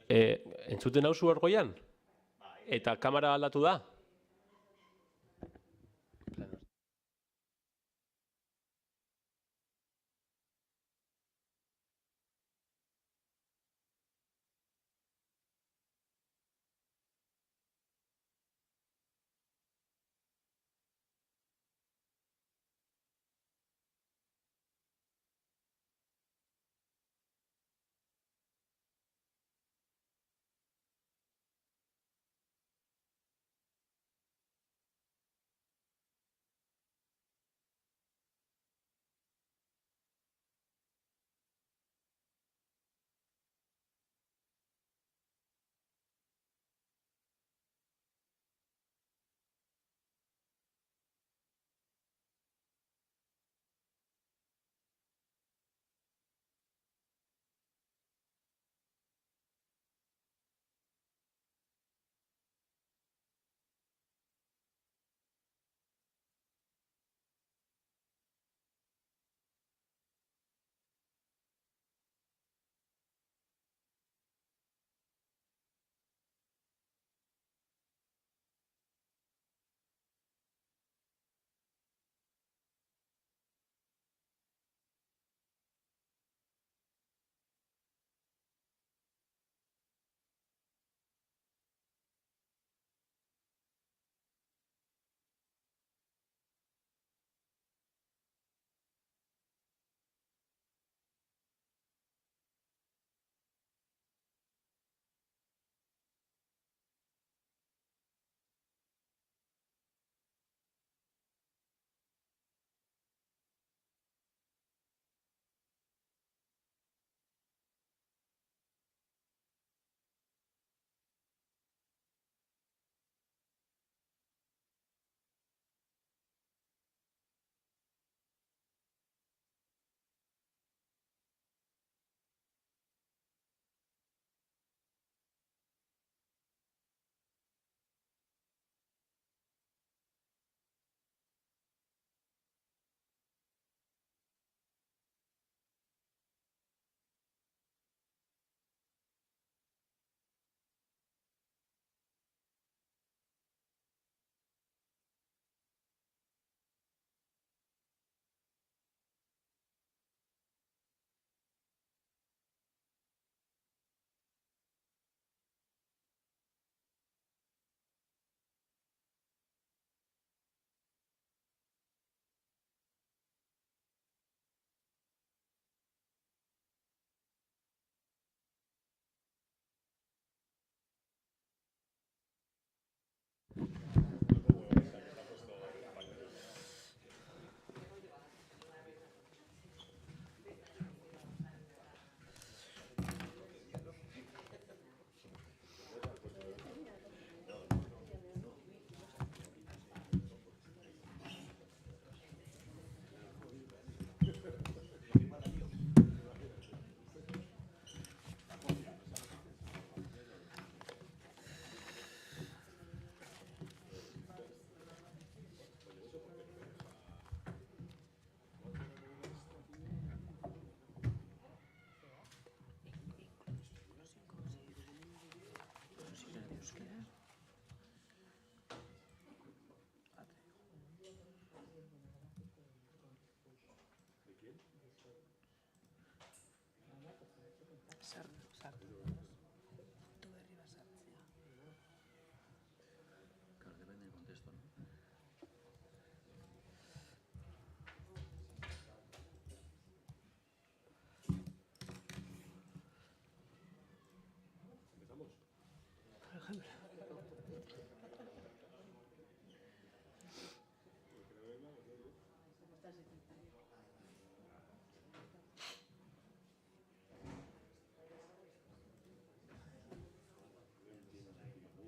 Entzuten nauzu hor goian? Eta kamera aldatu da?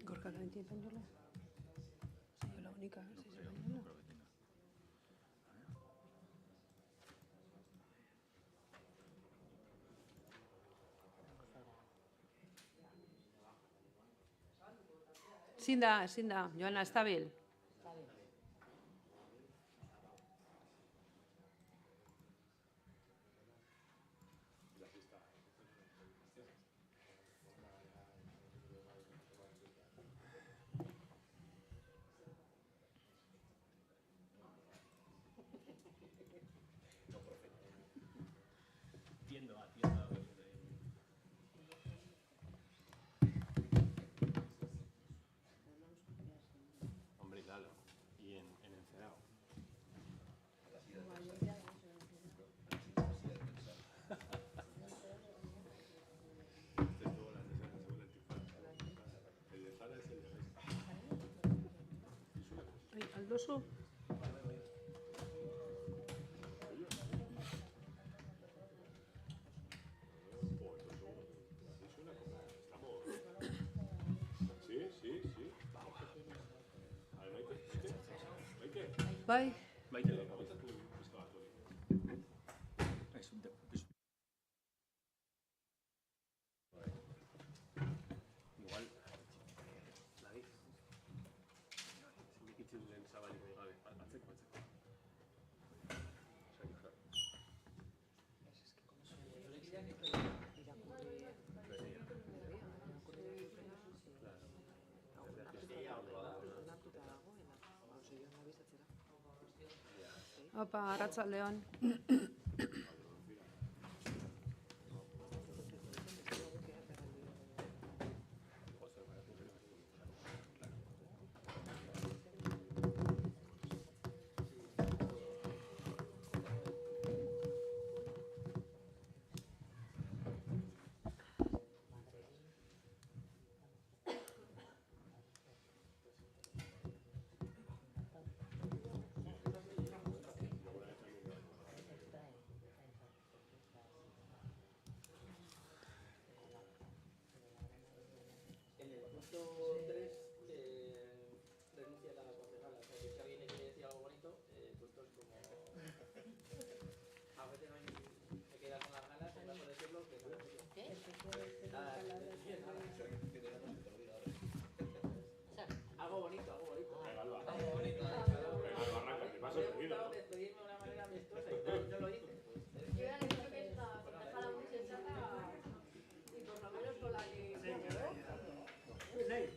Gorka también tiene pañuelo. Soy yo la única. No creo, no creo que tenga. Ezin da, Joana, ez dabil. duzu? Bai. Maite. Igual, David. Zindikitzen lehen zabalik gabe, atzeko. Opa, arratsaldeon. Punto 3, renuncia la concejala. O sea, que si alguien le quiere decir algo bonito, pues esto es como... A veces me queda con las ganas, en caso de decirlo, que no lo digo. ¿Qué? Nada, algo bonito, algo bonito. Algo bonito. Arranca, te paso el ruido. He intentado despedirme de una manera amistosa y no lo hice. Yo ya le he dicho que esta concejala muy sensata y por lo menos con la que... Genial.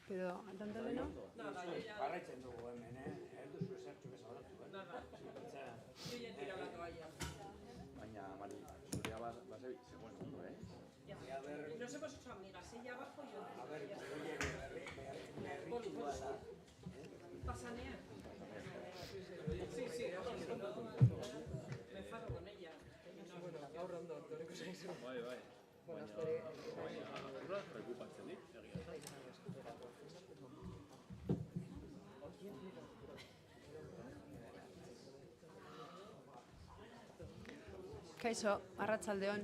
Pero, tanto leno? Jarraitzen dugu hemen, ez duzu esertxo bezalatu, Yo ya he tirado la toalla. Baina, Mari, zurea basebi, zegoen ondo, Nos hemos hecho amigas, ella abajo y yo A ber, berritua da. pasanear. Sí, me enfado con ella. Gaur ondo, toreko zaizu. Bai. Baina, ardura rekupatzen dit, egia. Kaixo, arratsaldeon.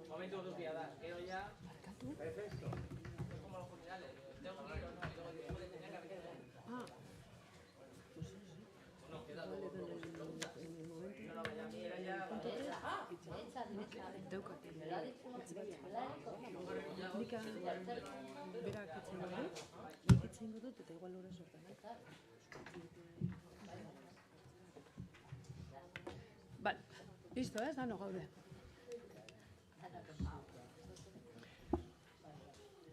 Momento de dar, quiero ya. Perfecto. Es como los funerales. Tengo un hilo, ¿no? Y luego después de tener que hacer. No, queda luego. No lo vaya a mirar ya. Daukate. Nika, berak etzen dugu, nik etzen dut eta igual lora sortan. Bale, listo, ez? Dano gaude.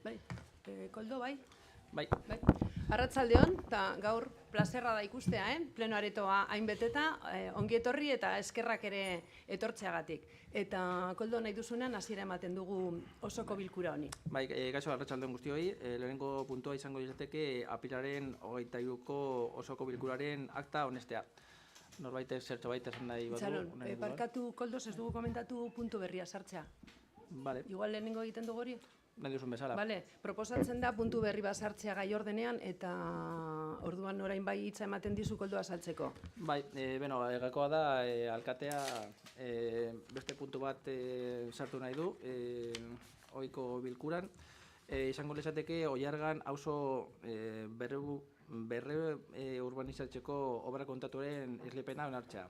Bai, Koldo, bai? Bai. Bai. Arratsaldeon, eta gaur plazerra da ikustea, pleno aretoa hainbeteta, ongi etorri eta eskerrak ere etortzeagatik. Eta Koldo nahi duzunean hasiera ematen dugu osoko bilkura honi. Bai, kaixo arratsaldeon guztioi, lehenengo puntua izango litzateke apilaren 23ko osoko bilkuraren akta onestea. Norbait zertxo baita esan nahi badu. Itxaron, parkatu Koldos ez dugu komentatu puntu berria sartzea. Vale, Igual lehenengo egiten dugu hori? nahi duzun bezala. Bale, proposatzen da puntu berri bat sartzea gai ordenean eta orduan orain bai hitza ematen dizu Koldoa saltzeko. Bai, gakoa da, alkatea beste puntu bat sartu nahi du, ohiko bilkuran. Izango lezateke Oiargan auzo berre urbanizatzeko obra kontatuaren eslepena onartzea.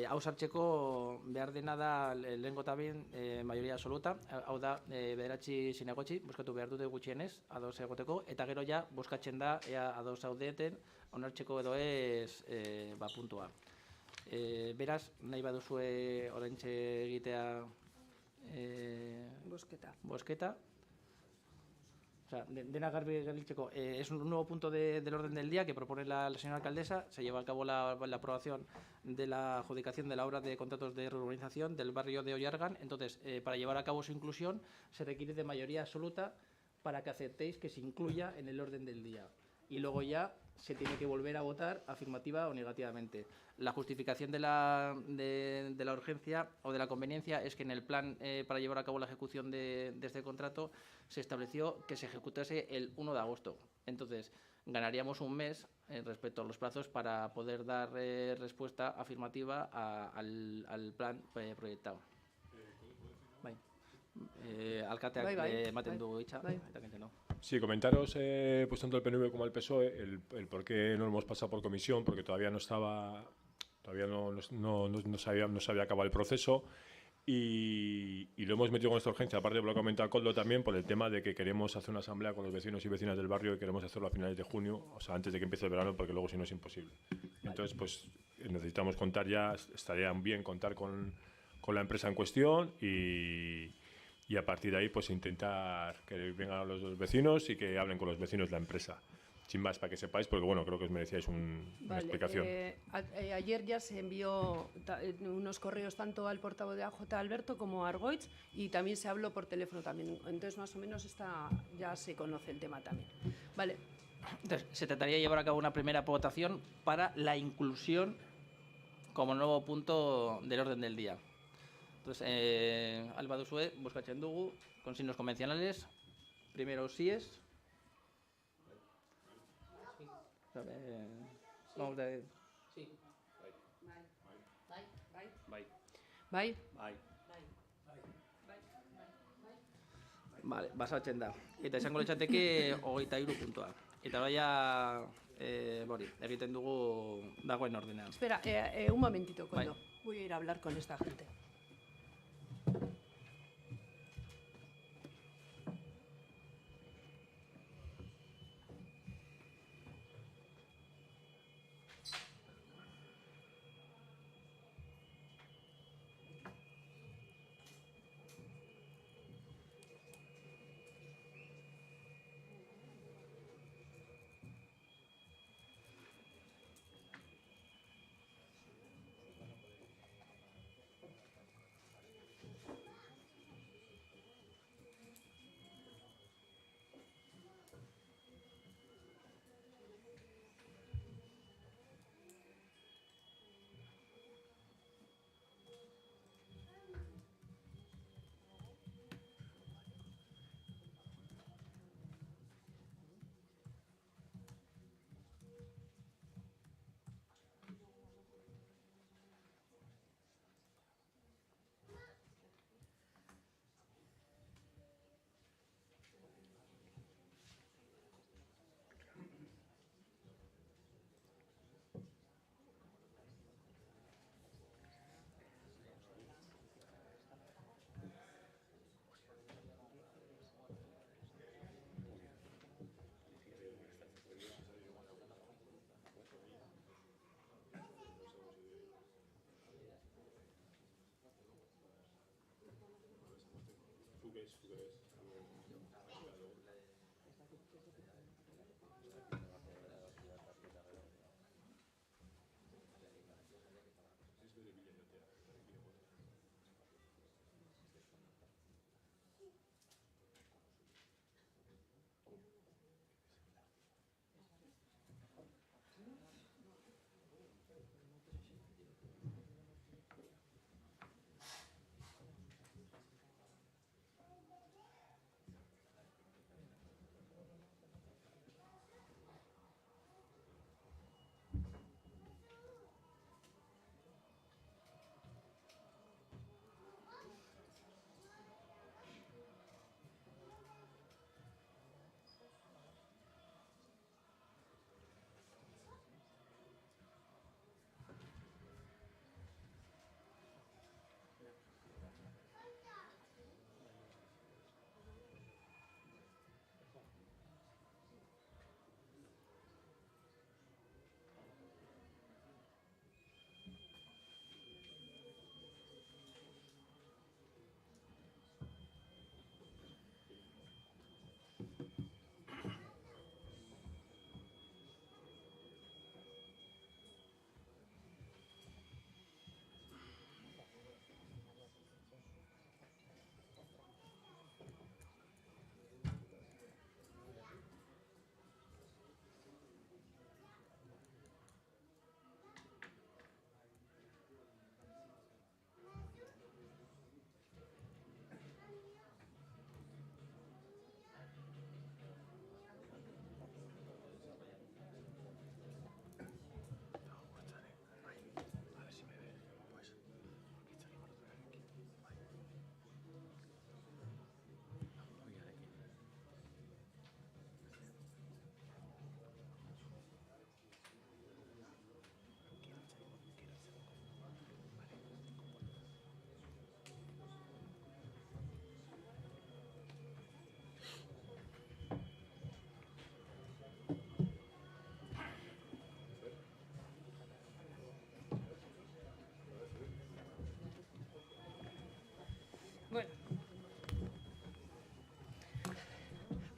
Hau sartzeko behar dena da lehengo eta behin maioria absoluta, hau da bederatzi zinegotzi, bozkatu behar dute gutxienez, ados egoteko, eta gero ja bozkatzen da ea ados zaudeten onartzeko edo ez puntua. Beraz, nahi baduzue oraintxe egitea bozketa. O sea, dena garbi gelditzeko. Es un nuevo punto del orden del día que propone la señora alcaldesa. Se lleva a cabo la aprobación de la adjudicación de la obra de contratos de reurbanización del barrio de Oiargan. Entonces, para llevar a cabo su inclusión, se requiere de mayoría absoluta para que aceptéis que se incluya en el orden del día. Y luego ya se tiene que volver a votar afirmativa o negativamente. La justificación de la urgencia o de la conveniencia es que en el plan para llevar a cabo la ejecución de este contrato se estableció que se ejecutase el 1 de agosto. Entonces, ganaríamos un mes respecto a los plazos para poder dar respuesta afirmativa al plan proyectado. Alkateak ematen du hitza, eta gente no. Sí, comentaros, pues tanto el PNV como el PSOE, el por qué no hemos pasado por comisión, porque todavía no se había acabado el proceso y lo hemos metido con esta urgencia, aparte de lo que ha comentado Koldo también, por el tema de que queremos hacer una asamblea con los vecinos y vecinas del barrio y queremos hacerlo a finales de junio, o sea, antes de que empiece el verano, porque luego si no es imposible. Entonces, pues necesitamos contar ya, estaría bien contar con la empresa en cuestión y a partir de ahí pues intentar que vengan los vecinos y que hablen con los vecinos de la empresa. Sin más, para que sepáis, porque bueno, creo que os merecíais una explicación. Ayer ya se envió unos correos tanto al portavoz de AJ Alberto como a Argoitz y también se habló por teléfono también. Entonces más o menos ya se conoce el tema también. Vale. Entonces, se trataría de llevar a cabo una primera votación para la inclusión como nuevo punto del orden del día. Entonces, Alba duzue, bozkatzen dugu, con signos convencionales. Primero síes. Vamos de... Sí. Bai. Vale, basatzen da. Eta izango litzateke 23 puntua. Eta baia, egiten dugu dagoen ordenean. Espera, un momentito, Koldo. Voy a ir a hablar con esta gente.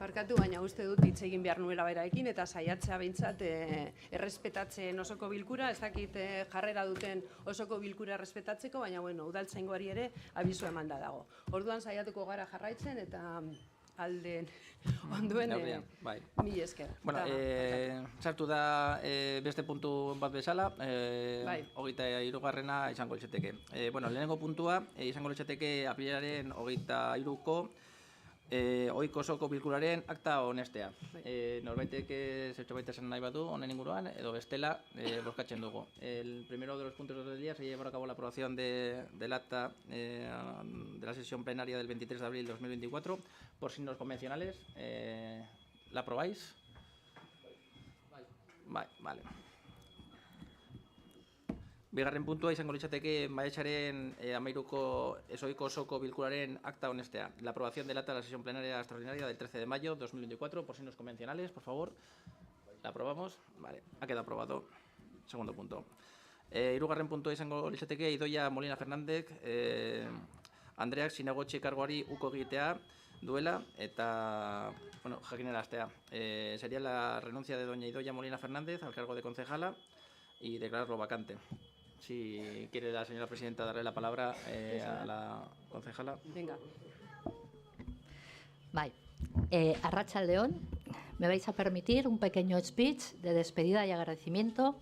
Barkatu, baina uste dut hitz egin behar nuela beraekin eta saiatzea behintzat errespetatzen osoko bilkura, ez dakit jarrera duten osoko bilkura errespetatzeko, baina bueno, udaltzaingoari ere abisu emanda dago. Orduan saiatuko gara jarraitzen eta alden onduen mila esker. Bueno, sartu da beste puntu bat bezala, hogeita hirugarrena izango litzateke. Bueno, lehenengo puntua izango litzateke apirilaren 23ko ohiko osoko bilkuraren akta onestea. Norbaitek zertxobait esan nahi badu honen inguruan, edo bestela bozkatzen dugu. El primero de los puntos del día se llevará a cabo la aprobación del acta de la sesión plenaria del 23 de abril de 2024 por signos convencionales. ¿La aprobáis? Vale. Bigarren puntua izango litzateke maiatzaren 13ko ezohiko osoko bilkuraren akta onestea. La aprobación del acta de la sesión plenaria extraordinaria del 13 de mayo de 2024 por signos convencionales, por favor. ¿La aprobamos? Vale, ha quedado aprobado. Segundo punto. Hirugarren puntua izango litzateke Idoia Molina Fernández Andreak zinegotzi karguari uko egitea duela eta bueno, jakinaraztea. Sería la renuncia de doña Idoia Molina Fernández al cargo de concejala y declararlo vacante. Si quiere la señora presidenta darle la palabra a la concejala. Venga. Bai. Arratsaldeon, me vais a permitir un pequeño speech de despedida y agradecimiento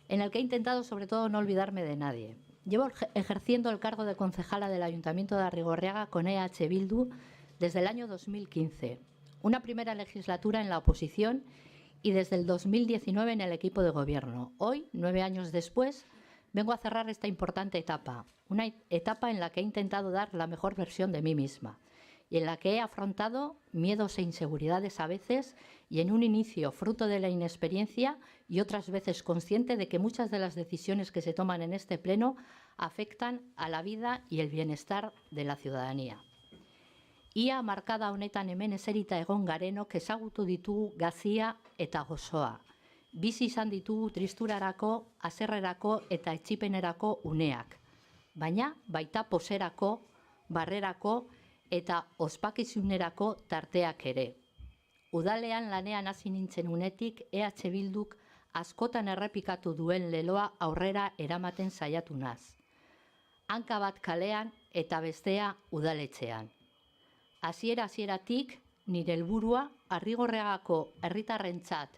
en el que he intentado sobre todo no olvidarme de nadie. Llevo ejerciendo el cargo de concejala del Ayuntamiento de Arrigorriaga con EH Bildu desde el año 2015, una primera legislatura en la oposición y desde el 2019 en el equipo de gobierno. Hoy, 9 años después, vengo a cerrar esta importante etapa, una etapa en la que he intentado dar la mejor versión de mí misma y en la que he afrontado miedos e inseguridades a veces y en un inicio fruto de la inexperiencia y otras veces consciente de que muchas de las decisiones que se toman en este pleno afectan a la vida y el bienestar de la ciudadanía. Ia markada honetan hemen eserita egon garenok ezagutu ditugu gazia eta gozoa. Bizi izan ditugu tristurarako, haserrerako eta etsipenerako uneak. Baina baita poserako, barrerako eta ospakizunerako tarteak ere. Udalean lanean hasi nintzen unetik EH Bilduk askotan errepikatu duen leloa aurrera eramaten saiatu naz. Hanka bat kalean eta bestea udaletxean. Hasieratik nire helburua Arrigorriagako herritarrentzat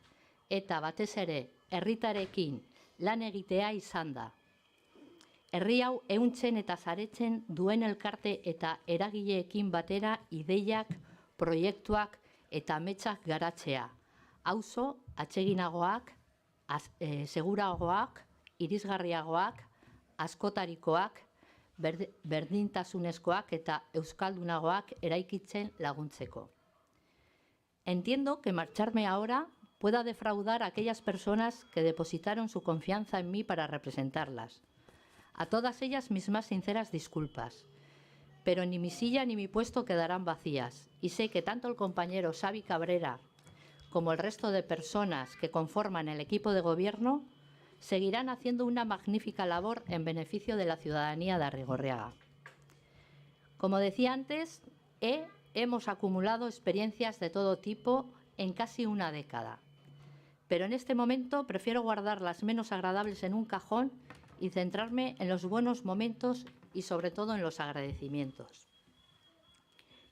eta batez ere herritarekin lan egitea izan da. Herri hau ehuntzen eta saretzen duen elkarte eta eragileekin batera ideiak, proiektuak eta ametsak garatzea. Auzo atseginagoak, seguragoak, irisgarriagoak, askotarikoak, berdintasunezkoak eta euskaldunagoak eraikitzen laguntzeko. Entiendo que marcharme ahora pueda defraudar a aquellas personas que depositaron su confianza en mí para representarlas. A todas ellas mis más sinceras disculpas. Pero ni mi silla ni mi puesto quedarán vacías y sé que tanto el compañero Xavi Cabrera como el resto de personas que conforman el equipo de gobierno seguirán haciendo una magnífica labor en beneficio de la ciudadanía de Arrigorriaga. Como decía antes, hemos acumulado experiencias de todo tipo en casi una década. Pero en este momento prefiero guardar las menos agradables en un cajón y centrarme en los buenos momentos y sobre todo en los agradecimientos.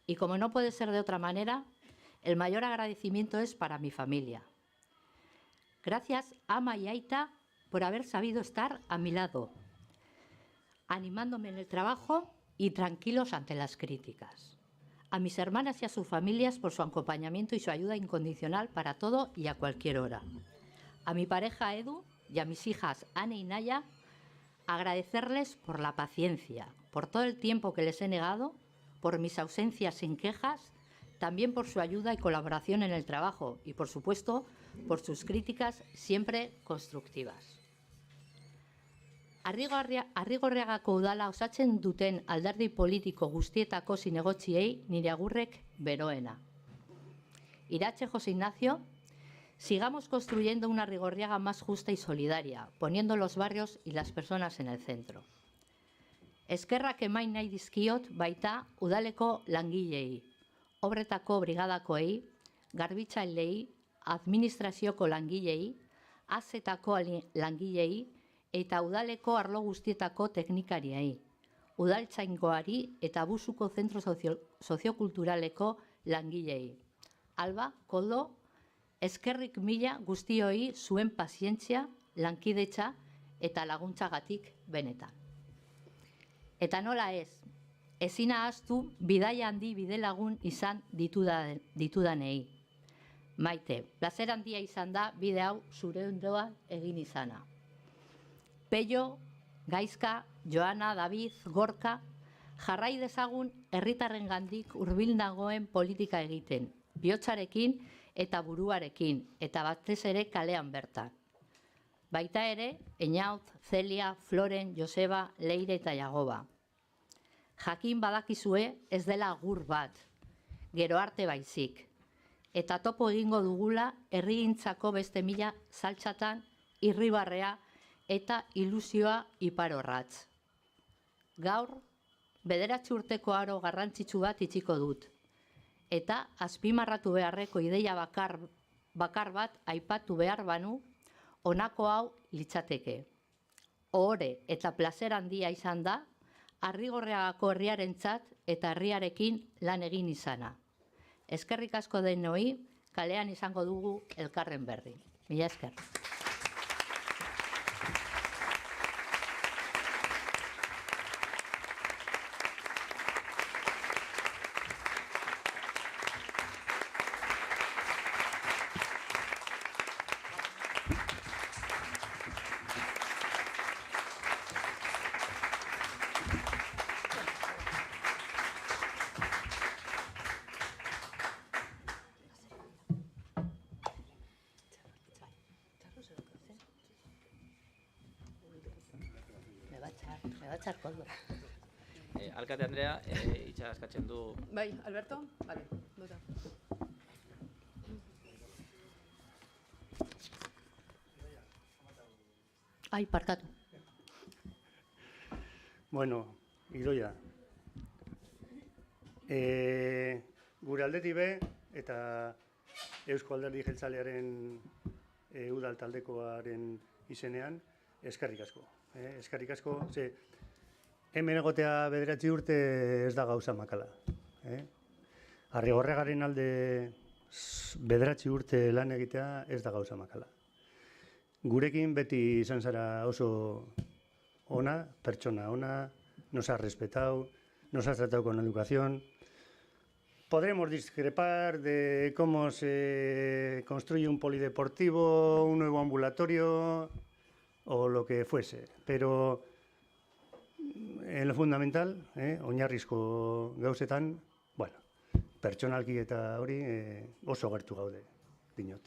Y como no puede ser de otra manera, el mayor agradecimiento es para mi familia. Gracias, ama y aita, por haber sabido estar a mi lado, animándome en el trabajo y tranquilos ante las críticas. A mis hermanas y a sus familias por su acompañamiento y su ayuda incondicional para todo y a cualquier hora. A mi pareja Edu y a mis hijas Anne y Naya, agradecerles por la paciencia, por todo el tiempo que les he negado, por mis ausencias sin quejas, también por su ayuda y colaboración en el trabajo y, por supuesto, por sus críticas siempre constructivas. Arrigorriagako udala osatzen duten alderdi politiko guztietako zinegotziei nire agurrek beroena. Irache José Ignacio, sigamos construyendo una Arrigorriaga más justa y solidaria, poniendo los barrios y las personas en el centro. Eskerrak emain nahi dizkiot baita udaleko langileei. obretako brigadakoei, garbitzailei, administrazioko langilei, azetako langilei eta udaleko arlo guztietako teknikariei, udaltzaingoari eta abusuko zentro soziokulturaleko langilei. Alba, Koldo, eskerrik mila guztioi zuen pazientzia, lankidetza eta laguntzagatik benetan. Eta nola ez, ezin ahaztu bidaia handi bidelagun izan ditudanei. Maite, plazer handia izan da bide hau zure ondoan egin izana. Pello, Gaizka, Joana, David, Gorka, jarrai dezagun herritarrengandik hurbil dagoen politika egiten, bihotzarekin eta buruarekin, eta batez ere kalean bertan. Baita ere, Eñaut, Celia, Floren, Joseba, Leire eta Jagoba. Jakin badakizue ez dela agur bat, gero arte baizik. Eta topo egingo dugula herrigintzako beste mila saltxatan irribarrea eta ilusioa iparorratz. Gaur, 9 urteko aro garrantzitsu bat itxiko dut. Eta azpimarratu beharreko ideia bakar bat aipatu behar banu, honako hau litzateke. Ohore eta plazer handia izan da, Arrigorriagako herriarentzat eta herriarekin lan egin izana. Eskerrik asko denoi, kalean izango dugu elkarren berri. Mila esker. Alkate Andrea, itxara eskatzen du. Bai, Alberto? Vale, bota. Ai, parkatu. Bueno, Idoia. Gure aldetik be, eta Eusko Alderdi Jeltzalearen udal taldekoaren izenean, eskerrik asko. Eskerrik asko, ze hemen egotea 9 urte ez da gauza makala. Arrigorriagaren alde 9 urte lan egitea ez da gauza makala. Gurekin beti izan zara oso ona, pertsona ona, nos has respetado, nos has tratado con educación. Podremos discrepar de cómo se construye un polideportivo, un nuevo ambulatorio o lo que fuese, pero en lo fundamental, oinarrizko gauzetan, bueno, pertsonalki eta hori oso gertu gaude, dinot.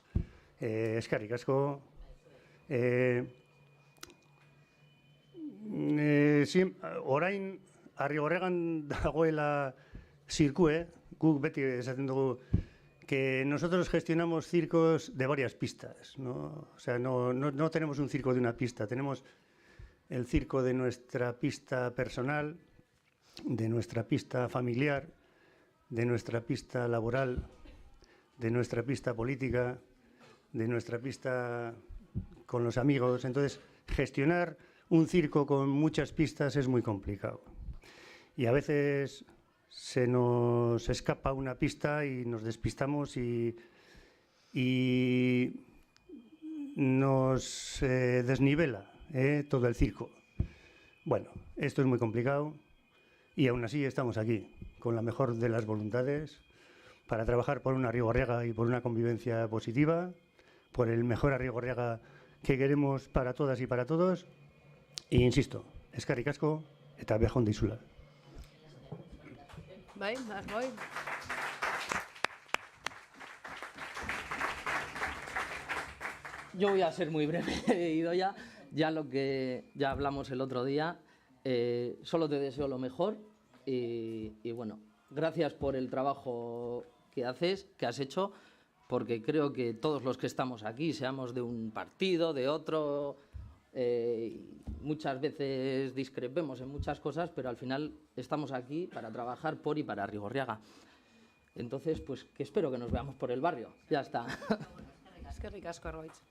Eskerrik asko. Orain, Arrigorriagan dagoela zirkue, guk beti esaten dugu, que nosotros gestionamos circos de varias pistas, ¿no? O sea, no tenemos un circo de una pista, tenemos el circo de nuestra pista personal, de nuestra pista familiar, de nuestra pista laboral, de nuestra pista política, de nuestra pista con los amigos. Entonces, gestionar un circo con muchas pistas es muy complicado. Y a veces se nos escapa una pista y nos despistamos y nos desnivela todo el circo. Bueno, esto es muy complicado y aún así estamos aquí, con la mejor de las voluntades, para trabajar por una Arrigorriaga y por una convivencia positiva, por el mejor Arrigorriaga que queremos para todas y para todos. E insisto, eskerrik asko eta bejon dizula. Bai, Argoi. Yo voy a ser muy breve, Idoia. Ya lo que ya hablamos el otro día, solo te deseo lo mejor y bueno, gracias por el trabajo que has hecho, porque creo que todos los que estamos aquí, seamos de un partido, de otro, muchas veces discrepemos en muchas cosas, pero al final estamos aquí para trabajar por y para Arrigorriaga. Entonces, pues que espero que nos veamos por el barrio. Ya está. Eskerrik asko, Argoitz.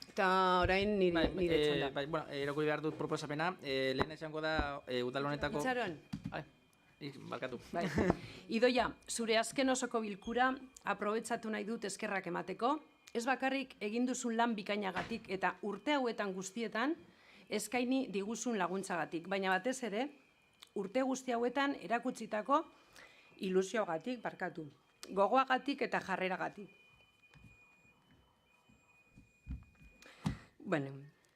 Eta orain nire txanda. Bueno, irakurri behar dut proposamena. Lehen esango da udal honetako... Itxaron. Barkatu. Bai. Idoia, zure azken osoko bilkura aprobetsatu nahi dut eskerrak emateko. Ez bakarrik egin duzun lan bikainagatik eta urte hauetan guztietan eskaini diguzun laguntzagatik. Baina batez ere, urte guzti hauetan erakutsitako ilusioagatik, barkatu. Gogoagatik eta jarreragatik. Bueno,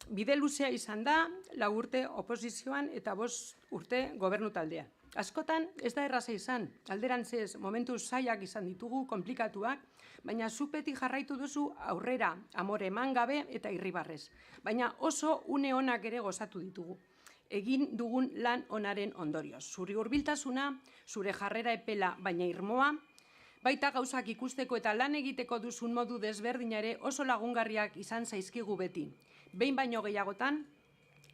bide luzea izan da, 4 urte oposizioan eta 5 urte gobernu taldean. Askotan ez da erraza izan, alderantzez momentu zailak izan ditugu, komplikatuak, baina zuk beti jarraitu duzu aurrera, amore eman gabe eta irribarrez. Baina oso une onak ere gozatu ditugu. Egin dugun lan onaren ondorioz. Zure hurbiltasuna, zure jarrera epela, baina irmoa, baita gauzak ikusteko eta lan egiteko duzun modu desberdina ere oso lagungarriak izan zaizkigu beti. Behin baino gehiagotan,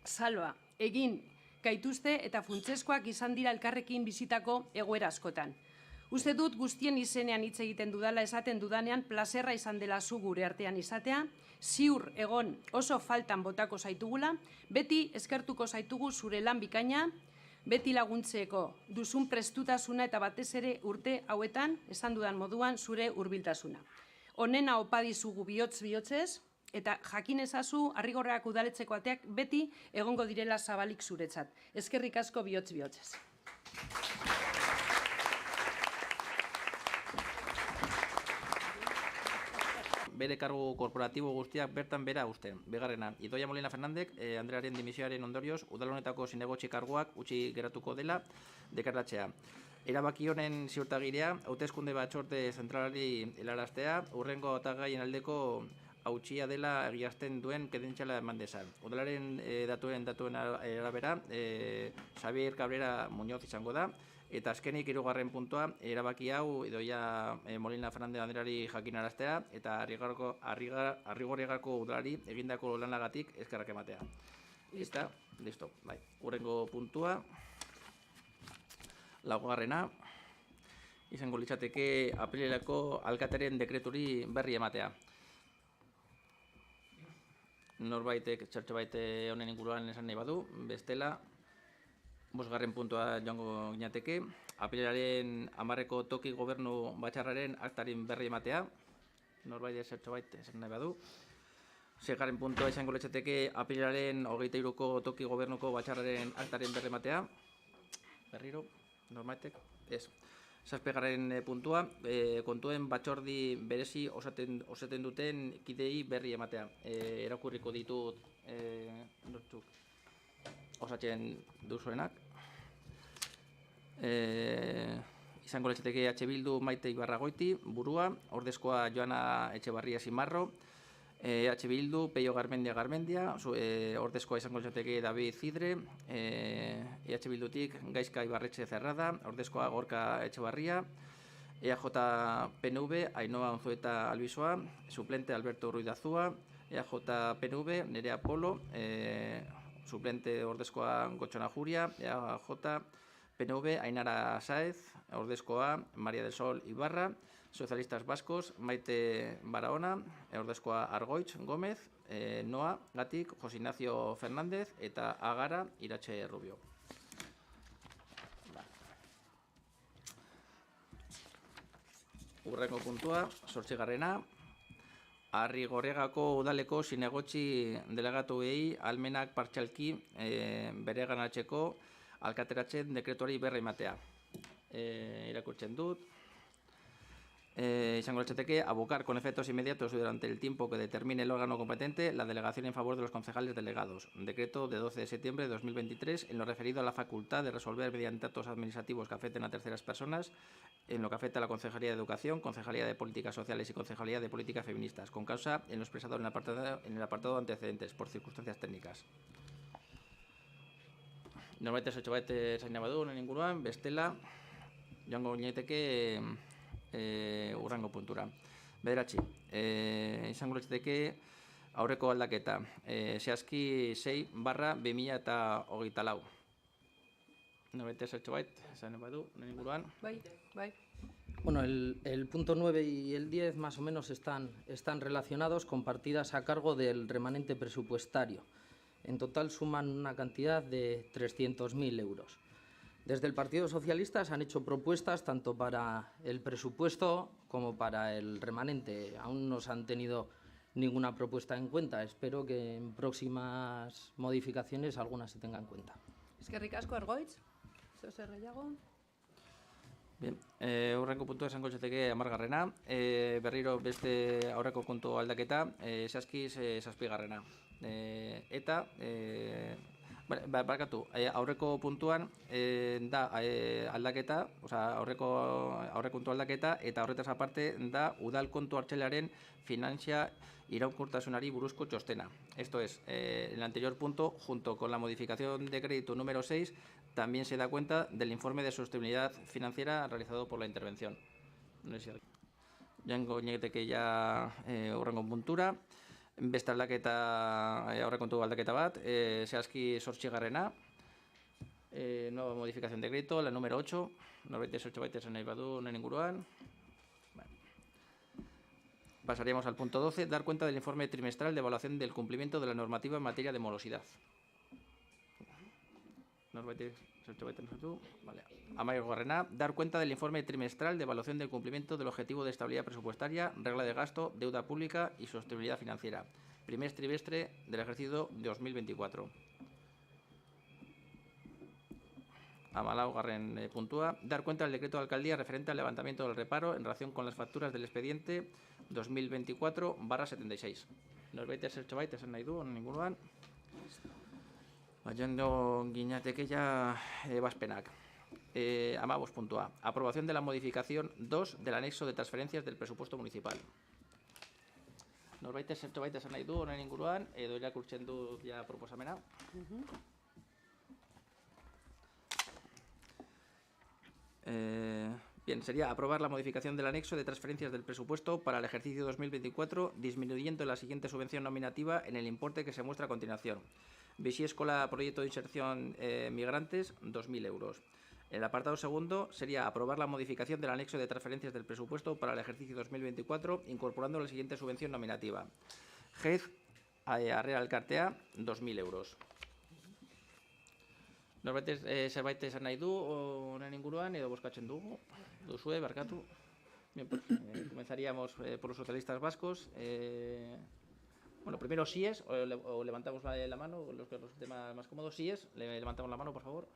salba, egin gaituzte eta funtsezkoak izan dira elkarrekin bizitako egoera askotan. Uste dut guztien izenean hitz egiten dudala esaten dudanean plazerra izan dela zu gure artean izatea, ziur egon oso faltan botako zaitugula, beti eskertuko zaitugu zure lan bikaina, beti laguntzeko duzun prestutasuna eta batez ere urte hauetan, esan dudan moduan, zure hurbiltasuna. Honena opa dizugu bihotz-bihotzez, eta jakin ezazu Arrigorriak udaletxeko ateak beti egongo direla zabalik zuretzat. Eskerrik asko bihotz-bihotzez. Bere kargu korporatibo guztiak bertan bera uzten. Bigarrena, Idoia Molina Fernandek, Andrearen dimisioaren ondorioz, udal honetako zinegotzi karguak utzi geratuko dela dekartatzea. Erabaki honen ziurtagiria, hauteskunde batzorde zentralari helaraztea, hurrengo hautagaien aldeko hautsia dela egiazten duen kedentziala eman dezan. Udalaren datuen arabera, Xavier Cabrera Muñoz izango da, eta azkenik 3. puntua, erabaki hau Idoia Molina Fernandez Andreari jakinaraztea, eta Arrigorriagako udalari egindako lanagatik eskerrak ematea. Eta, listo, bai. Hurrengo puntua, 4. izango litzateke aprileko alkateren dekreturi berri ematea. Norbaitek txertxobait honen inguruan esan nahi badu, bestela, 5. puntua joango ginateke, aprilaren 10. toki gobernu batzarraren aktarin berri ematea, norbaitek txertxobait esan nahi badu. 6. puntua izango litzateke aprilaren 23. toki gobernuko batzarraren aktaren berri ematea, berriro, norbaitek, ez. 7. puntua, kontuen batzordi berezi osaten duten kidei berri ematea. Erakurriko ditut nortzuk osatzen duzuenak. Izango litzateke H. Bildu Maite Ibarragoiti, burua, ordezkoa Joana Etxebarria Simarro, H. Bildu Peio Garmendia, ordezkoa izango litzateke David Zidre, EH Bildutik Gaizka Ibarretxe Zerrada, ordezkoa Gorka Etxebarria, EAJ PNV Ainhoa Unzueta Albizoa, suplente Alberto Ruidazua, EAJ PNV Nerea Polo, suplente ordezkoa Gotxona Juria, EAJ PNV Ainara Sáez, ordezkoa María del Sol Ibarra, Socialistas Vascos Maite Barahona, ordezkoa Argoitz Gómez, Noa Gatik José Ignacio Fernández eta Agara Iratxe Rubio. Hurrengo puntua, 8. Arrigorriagako udaleko zinegotzi delegatuei almenak partxalki bereganatzeko alkateratzen dekretuari berri ematea. Irakurtzen dut. Izango litzateke abocar con efectos inmediatos durante el tiempo que determine el órgano competente la delegación en favor de los concejales delegados. Decreto de 12 de septiembre de 2023 en lo referido a la facultad de resolver mediante actos administrativos que afecten a terceras personas en lo que afecta a la Concejalía de Educación, Concejalía de Políticas Sociales y Concejalía de Políticas Feministas, con causa en lo expresado en el apartado antecedentes por circunstancias técnicas. Norbait zain badu honen inguruan, bestela joango ginateke hurrengo puntura. 9. Izango litzateke aurreko aldaketa. Zehazki 6/2024. Norbait zertxobait, esan badu, nire inguruan. Bai, bai. Bueno, el punto 9 y el 10 más o menos están relacionados con partidas a cargo del remanente presupuestario. En total suman una cantidad de 300.000 euros. Desde el Partido Socialista se han hecho propuestas tanto para el presupuesto como para el remanente. Aún no se han tenido ninguna propuesta en cuenta. Espero que en próximas modificaciones algunas se tengan en cuenta. Eskerrik asko, Ergoitz. Zeo zer gehiago? Bien, hurrengo puntua esango txateke 10garrena, berriro beste aurreko kontu aldaketa, zehazkiz 7garrena. Eta, barkatu, aurreko puntuan da aldaketa, aurrekontu aldaketa, eta horretaz aparte da udal kontu hartzelaren finantzia iraunkortasunari buruzko txostena. Esto es, en el anterior punto, junto con la modificación de crédito número 6, también se da cuenta del informe de sostenibilidad financiera realizado por la intervención. Jango nieteke ja horrengo puntura. Beste aldaketa, aurrekontu aldaketa bat, zehazki 8garrena, nueva modificación de crédito, la número 8, norbait esan nahi badu honen inguruan. Pasaríamos al punto 12, dar cuenta del informe trimestral de evaluación del cumplimiento de la normativa en materia de morosidad. Vale. 10garrena, dar cuenta del informe trimestral de evaluación del cumplimiento del objetivo de estabilidad presupuestaria, regla de gasto, deuda pública y sostenibilidad financiera. Primer trimestre del ejercicio 2024. 14garren puntua, dar cuenta del decreto de alcaldía referente al levantamiento del reparo en relación con las facturas del expediente 2024/76. Norbait zertxobait esan nahi du, honen inguruan. Jondo ginateke ja ebazpenak. 15 puntua. Aprobación de la modificación 2 del anexo de transferencias del presupuesto municipal. Norbait zertxobait esan nahi du, honen inguruan, edo irakurtzen du ja proposamena. Bien, sería aprobar la modificación del anexo de transferencias del presupuesto para el ejercicio 2024, disminuyendo la siguiente subvención nominativa en el importe que se muestra a continuación. Vichy Escola Proyecto de Inserción Migrantes, 2.000 euros. En el apartado segundo sería aprobar la modificación del anexo de transferencias del presupuesto para el ejercicio 2024, incorporando la siguiente subvención nominativa. GEZ Arrera Alkartea, 2.000 euros. Norbait zerbait esan nahi du honen inguruan edo bozkatzen dugu? Duzue, barkatu. Bien, pues, comenzaríamos por los socialistas vascos. Bueno, primero síes, o levantamos la mano, los temas más cómodos. Síes, levantamos la mano, por favor.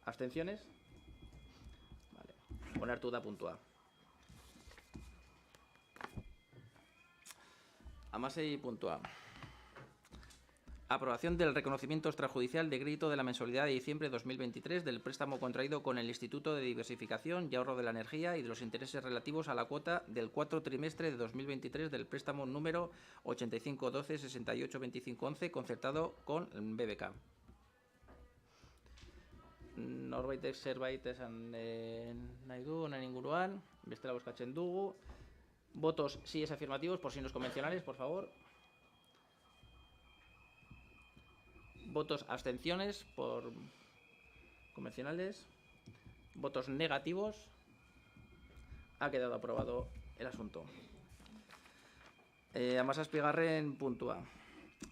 ¿Abstenciones? Vale. Onartu da puntua. 16 puntua. Aprobación del reconocimiento extrajudicial de crédito de la mensualidad de diciembre de 2023 del préstamo contraído con el Instituto de Diversificación y Ahorro de la Energía y de los intereses relativos a la cuota del 4 trimestre de 2023 del préstamo número 8512-682511 concertado con el BBK. Norbaitek zerbait esan nahi du, honen inguruan, bestela bozkatzen dugu. Votos síes afirmativos por signos convencionales, por favor. Votos abstenciones por convencionales. Votos negativos. Ha quedado aprobado el asunto. 17garren puntua.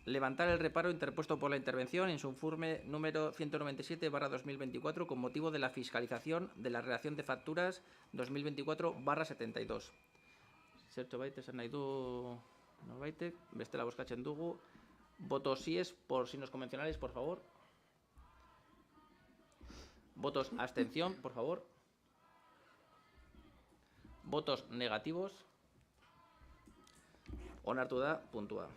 Levantar el reparo interpuesto por la intervención en su informe número 197/2024 con motivo de la fiscalización de la redacción de facturas 2024/72. Zertxobait esan nahi du norbaitek, bestela bozkatzen dugu. Votos síes por signos convencionales, por favor. Votos abstención, por favor. Votos negativos. Onartu da puntua.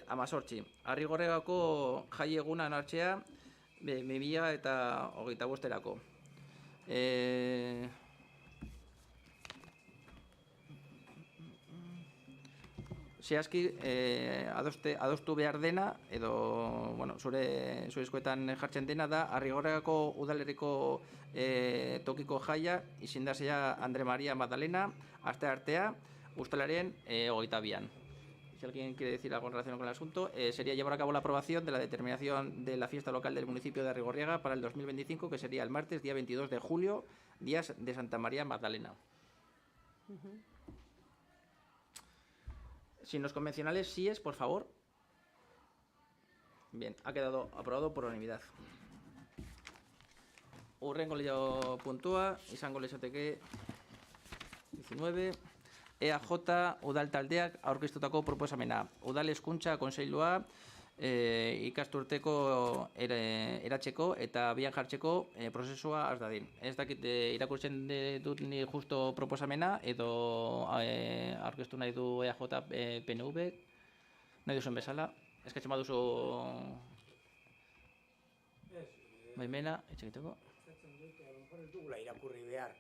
Amazortzi. Arrigorregako jai eguna onartzea 2025. Zehazki adostu behar dena, edo zure eskuetan jartzen dena da, Arrigorregako udalerriko tokiko jaia, izendazia Andre Maria Magdalena, aste artea, Uztailaren 22an. Si alguien quiere decir algo en relación con el asunto, sería llevar a cabo la aprobación de la determinación de la fiesta local del municipio de Arrigorriaga para el 2025, que sería el martes, día 22 de julio, días de Santa María Magdalena. Signos convencionales, síes, por favor. Bien, ha quedado aprobado por unanimidad. Hurrengo leo puntua, izango lezateke 19. EAJ Udal Taldeak aurkeztutako proposamena. Udal Hezkuntza Kontseilua ikasturteko eratzeko eta abian jartzeko prozesua has dadin. Ez dakit irakurtzen dut ni justo proposamena edo aurkeztu nahi du EAJ PNV, nahi duzuen bezala. Eskatzen baduzu baimena, etxekiteko. Ez dugula irakurri behar.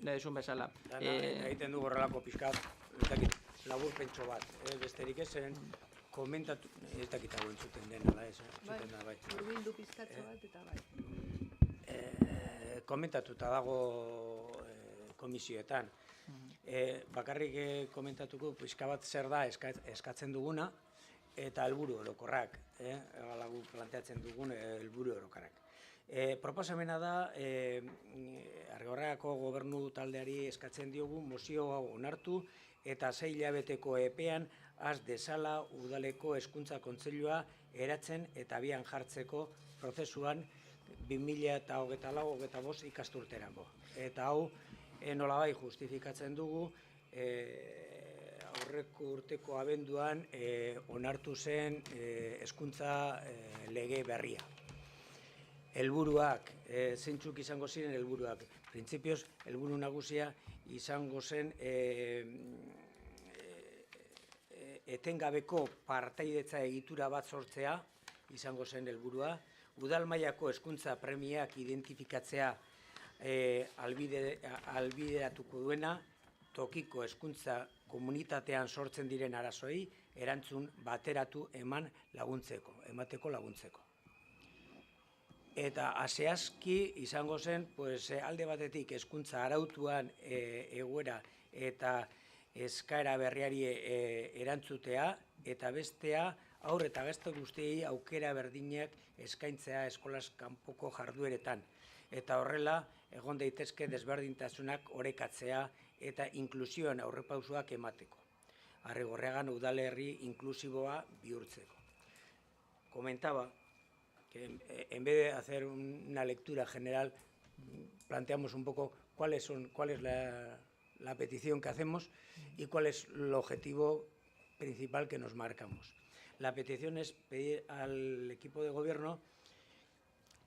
Nahi duzuen bezala. Egiten du horrelako pixkat, labur pentso bat. Besterik ezen, komentatu, ez dakit hau entzuten dena, bai. Urbildu pizkatxo bat eta bai. Komentatuta dago komisioetan. Bakarrik komentatuko pixka bat zer da eskatzen duguna eta helburu orokorrak, galagu planteatzen dugun helburu orokorrak. Proposamena da, Arrigorriagako gobernu taldeari eskatzen diogu mozio hau onartu eta 6 hilabeteko epean has dezala udaleko hezkuntza kontseilua eratzen eta abian jartzeko prozesuan 2024-2025 ikasturterako. Eta hau nolabai justifikatzen dugu aurreko urteko abenduan onartu zen hezkuntza lege berria. Helburuak, zeintzuk izango ziren helburuak. Printzipioz, helburu nagusia izango zen etengabeko partaidetza egitura bat sortzea, izango zen helburua. Udal mailako hezkuntza premiak identifikatzea albideratuko duena, tokiko hezkuntza komunitatean sortzen diren arazoei erantzun bateratu emateko laguntzeko. Eta zehazki izango zen alde batetik hezkuntza arautuan egoera eta eskaera berriari erantzutea, eta bestea haur eta gazte guztiei aukera berdinak eskaintzea eskolas kanpoko jardueretan. Eta horrela egon daitezke desberdintasunak orekatzea eta inklusioan aurrepausoak emateko. Arrigorriagan udalerri inklusiboa bihurtzeko. Comentaba que en vez de hacer una lectura general, planteamos un poco cuál es la petición que hacemos y cuál es el objetivo principal que nos marcamos. La petición es pedir al equipo de gobierno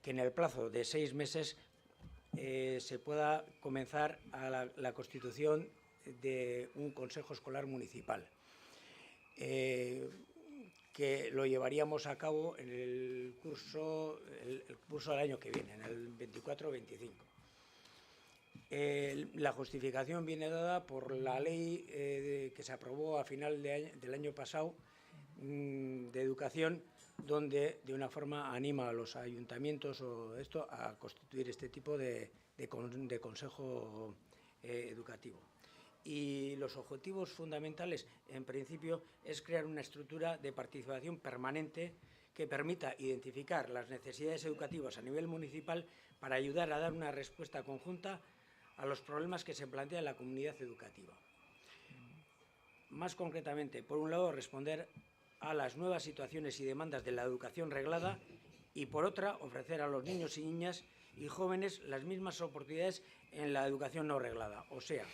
que en el plazo de 6 meses se pueda comenzar a la constitución de un consejo escolar municipal. Que lo llevaríamos a cabo en el curso del año que viene, en el 24-25. La justificación viene dada por la ley que se aprobó a final del año pasado de educación, donde de una forma anima a los ayuntamientos a constituir este tipo de consejo educativo. Y los objetivos fundamentales, en principio, es crear una estructura de participación permanente que permita identificar las necesidades educativas a nivel municipal para ayudar a dar una respuesta conjunta a los problemas que se plantea en la comunidad educativa. Más concretamente, por un lado, responder a las nuevas situaciones y demandas de la educación reglada y, por otra, ofrecer a los niños y niñas y jóvenes las mismas oportunidades en la educación no reglada, o sea,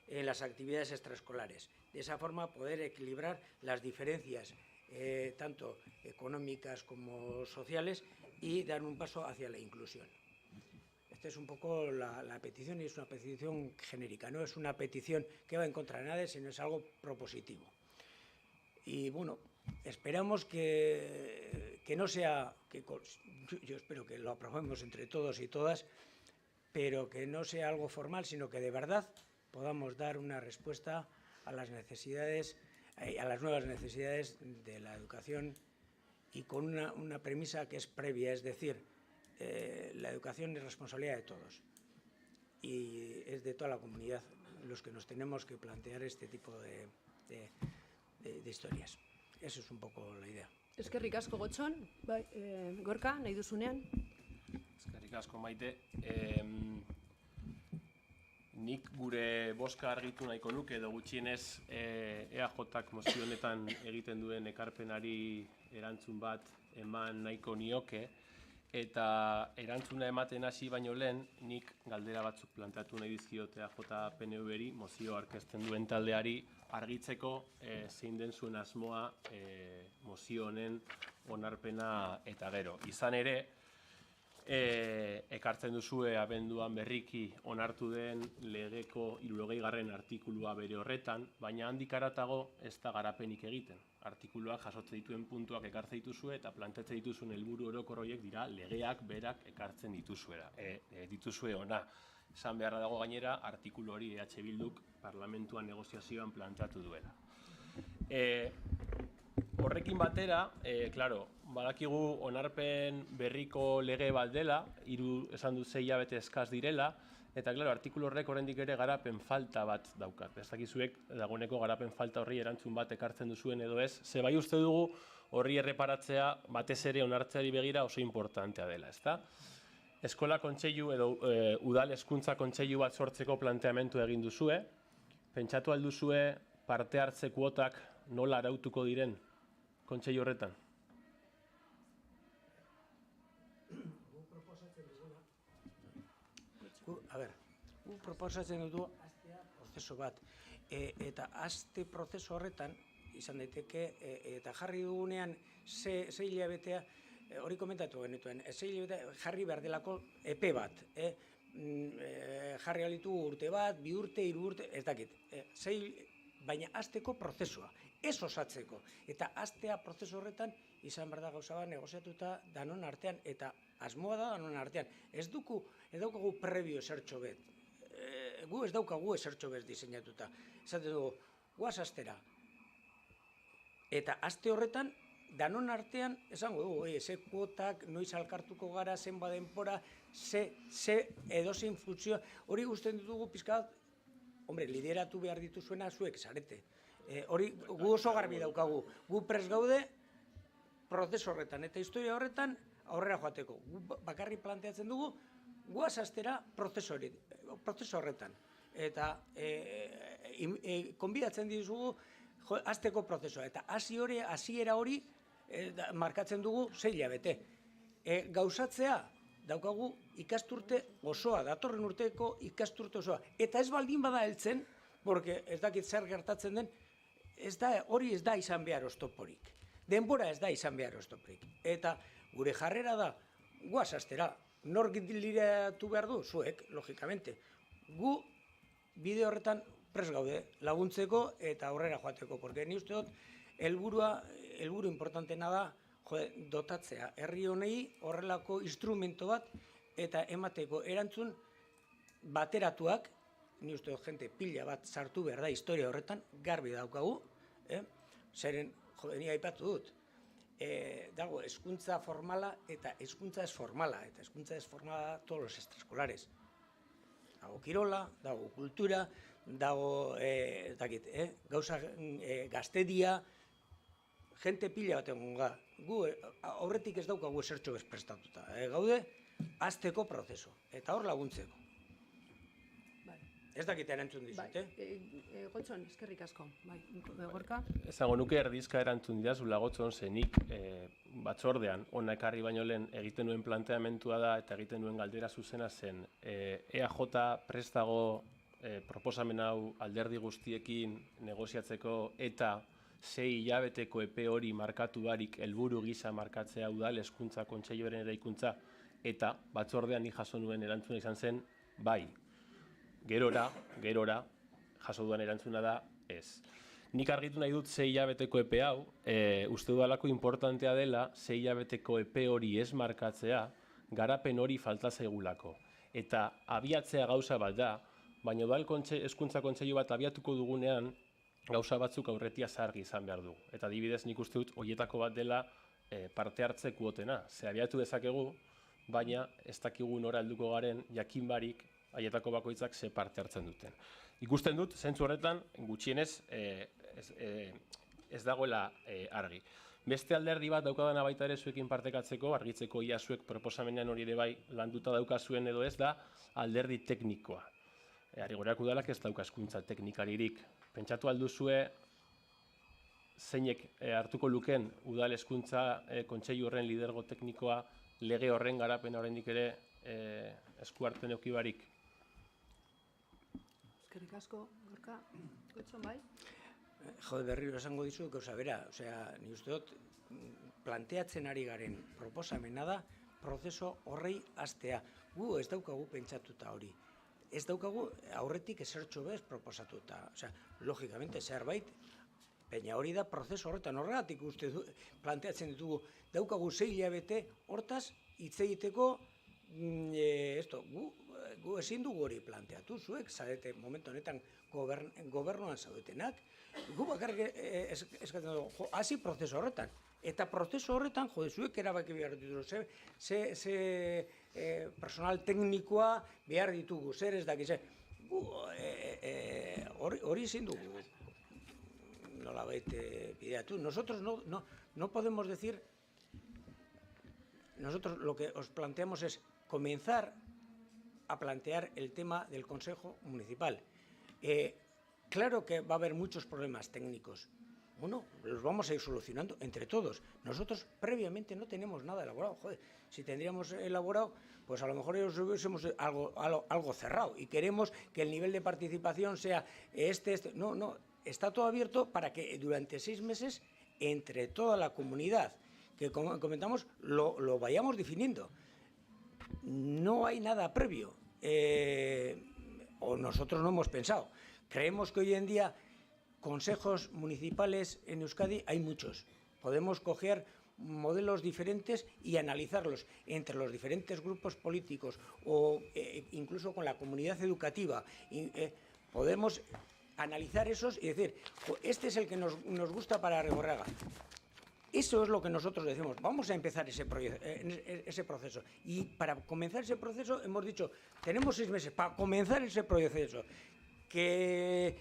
en las actividades extraescolares. De esa forma poder equilibrar las diferencias tanto económicas como sociales y dar un paso hacia la inclusión. Esta es un poco la petición, y es una petición genérica, no es una petición que va en contra de nadie, sino es algo propositivo. Y bueno, esperamos que no sea, yo espero que lo aprobemos entre todos y todas, pero que no sea algo formal, sino que de verdad podamos dar una respuesta a las necesidades, a las nuevas necesidades de la educación, y con una premisa que es previa, es decir, la educación es responsabilidad de todos y es de toda la comunidad los que nos tenemos que plantear este tipo de historias. Eso es un poco la idea. Eskerrik asko Gotxon, bai, Gorka, nahi duzunean? Eskerrik asko Maite. Nik gure bozka argitu nahiko nuke, edo gutxienez EAJak mozio honetan egiten duen ekarpenari erantzun bat eman nahiko nioke, eta erantzuna ematen hasi baino lehen, nik galdera batzuk planteatu nahi dizkiot EAJ-PNV-ri, mozio aurkezten duen taldeari, argitzeko zein den zuen asmoa mozio honen onarpena eta gero. Izan ere, ekartzen duzue abenduan berriki onartu den legeko 60. artikulua bere horretan, baina handik haratago ez da garapenik egiten. Artikuluak jasotzen dituen puntuak ekartzen dituzue eta plantetzen dituzuen helburu orokor horiek dira legeak berak ekartzen dituzue ona. Esan beharra dago gainera, artikulu hori EH Bilduk parlamentuan negoziazioan planteatu duela. Horrekin batera, badakigu onarpen berriko lege bat dela, esan dut 6 hilabete eskaz direla, eta artikulu horrek oraindik ere garapen falta bat daukat. Ez dakizuek dagoeneko garapen falta horri erantzun bat ekartzen duzuen edo ez, ze bai uste dugu horri erreparatzea batez ere onartzeari begira oso importantea dela, ezta? Eskola kontseilu edo udal hezkuntza kontseilu bat sortzeko planteamendu egin duzue, pentsatu alduzue parte hartze kuotak nola arautuko diren kontseilu horretan? Gu proposatzen dugu hastea prozesu bat, eta haste prozesu horretan izan daiteke, eta jarri dugunean 6 hilabetea, hori komentatu genituen, 6 hilabetea jarri behar delako epe bat, jarri alitu urte bat, 2 urte, 3 urte, ez dakit, baina hasteko prozesua, ez osatzeko, eta hastea prozesu horretan izan behar da gauza bat negoziatuta danon artean, eta asmoa da danon artean. Ez daukagu prebio esertxo bet, gu ez daukagu esertxo bet diseinatuta. Esaten dugu, guaz hastera. Eta haste horretan, danon artean, esango dugu, ze kuotak, noiz alkartuko gara, zenba denpora, ze edozein funtzioa, hori guztien dugu pizkat, lideratu behar dituzuena zuek zarete. Hori gu oso garbi daukagu, gu prest gaude prozesu horretan, eta historia horretan aurrera joateko. Gu bakarri planteatzen dugu, guaz hastera prozesu horretan. Eta konbidatzen dizugu hasteko prozesua. Eta hasiera hori markatzen dugu 6 hilabete. Gauzatzea daukagu ikasturte osoa, datorren urteko ikasturte osoa. Eta ez baldin bada heltzen, porque ez dakit zer gertatzen den, hori ez da izan behar oztoporik. Denbora ez da izan behar oztoporik. Eta gure jarrera da, guaz hastera, nor lideratu behar du? Zuek, logikamente. Gu bide horretan prest gaude laguntzeko eta aurrera joateko, porque ni uste dut, helburu importantena da, dotatzea, herri honei horrelako instrumento bat eta emateko erantzun bateratuak, ni uste dut jente pila bat sartu behar da historia horretan, garbi daukagu, zeren, ni aipatu dut, dago hezkuntza formala eta hezkuntza ez formala, eta hezkuntza ez formala todos los extraescolares. Dago kirola, dago kultura, dago gauza gaztedia, jente pila bat egon ga. Gu aurretik ez daukagu esertxo bezprestatuta. Gaude, hasteko prozesu, eta hor laguntzeko. Ez dakit erantzun dizut, Gotxon, eskerrik asko. Gorka? Ezago nuke erdizka erantzun didazula Gotxon, zenik batzordean, hona ekarri baino lehen egiten nuen planteamentua da eta egiten nuen galdera zuzena zen EAJ prestago proposamen hau alderdi guztiekin negoziatzeko eta 6 hilabeteko epe hori markatu barik helburu gisa markatzea udal hezkuntza kontseiluaren eraikuntza eta batzordean ni jaso nuen erantzuna izan zen bai. Gerora, jaso duan erantzuna da ez. Nik argitu nahi dut 6 hilabeteko epe hau, uste dudalako importantea dela 6 hilabeteko epe hori ez markatzea, garapen hori falta zaigulako. Eta abiatzea gauza bat da, baina udal hezkuntza kontseilu bat abiatuko dugunean, gauza batzuk aurretia zargi izan behar du. Eta adibidez nik uste dut horietako bat dela parte hartze kuotena. Ze abiatu dezakegu, baina ez dakigu nora helduko garen jakin barik haietako bakoitzak ze parte hartzen duten. Ikusten dut, zentzu horretan, gutxienez ez dagoela argi. Beste alderdi bat daukadana baita ere zuekin partekatzeko, argitzeko ia zuek proposamenean hori ere bai landuta daukazuen edo ez da alderdi teknikoa. Arrigorriak udalak ez dauka hezkuntza teknikaririk. Pentsatu alduzue zeinek hartuko luken udal hezkuntza kontseilu horren lidergo teknikoa lege horren garapena oraindik ere esku hartzen eduki barik? Eskerrik asko, Gorka, Gotzon bai? Jode, berriro esango dizu, gauza bera, ni uste dut planteatzen ari garen proposamena da prozeso horrei hastea. Gu ez daukagu pentsatuta hori. Ez daukagu aurretik ezertxo bez proposatuta. Logikamente, zerbait, baina hori da prozeso horretan horregatik uste planteatzen ditugu. Daukagu 6 hilabete hortaz hitz egiteko, gu ezin dugu hori planteatu, zuek, zarete momentu honetan gobernuan zaudetenak, gu bakarrik eskatzen dugu, hasi prozeso horretan. Eta prozeso horretan, zuek erabaki behar ditugu, ze personal teknikoa behar ditugu, zer ez dakiz, hori ezin dugu nolabait bideatu. Nosotros no podemos decir, nosotros lo que os planteamos es comenzar a plantear el tema del Consejo Municipal. Claro que va a haber muchos problemas técnicos. Bueno, los vamos a ir solucionando entre todos. Nosotros previamente no tenemos nada elaborado. Joder, si tendríamos elaborado, pues a lo mejor hubiésemos algo cerrado y queremos que el nivel de participación sea este. No, está todo abierto para que durante 6 meses, entre toda la comunidad que comentamos, lo vayamos definiendo. No hay nada previo, o nosotros no hemos pensado. Creemos que hoy en día consejos municipales en Euskadi hay muchos. Podemos coger modelos diferentes y analizarlos entre los diferentes grupos políticos o incluso con la comunidad educativa. Podemos analizar esos y decir, este es el que nos gusta para Arrigorriaga. Eso es lo que nosotros decimos. Vamos a empezar ese proceso. Y para comenzar ese proceso hemos dicho, tenemos 6 meses para comenzar ese proceso. Que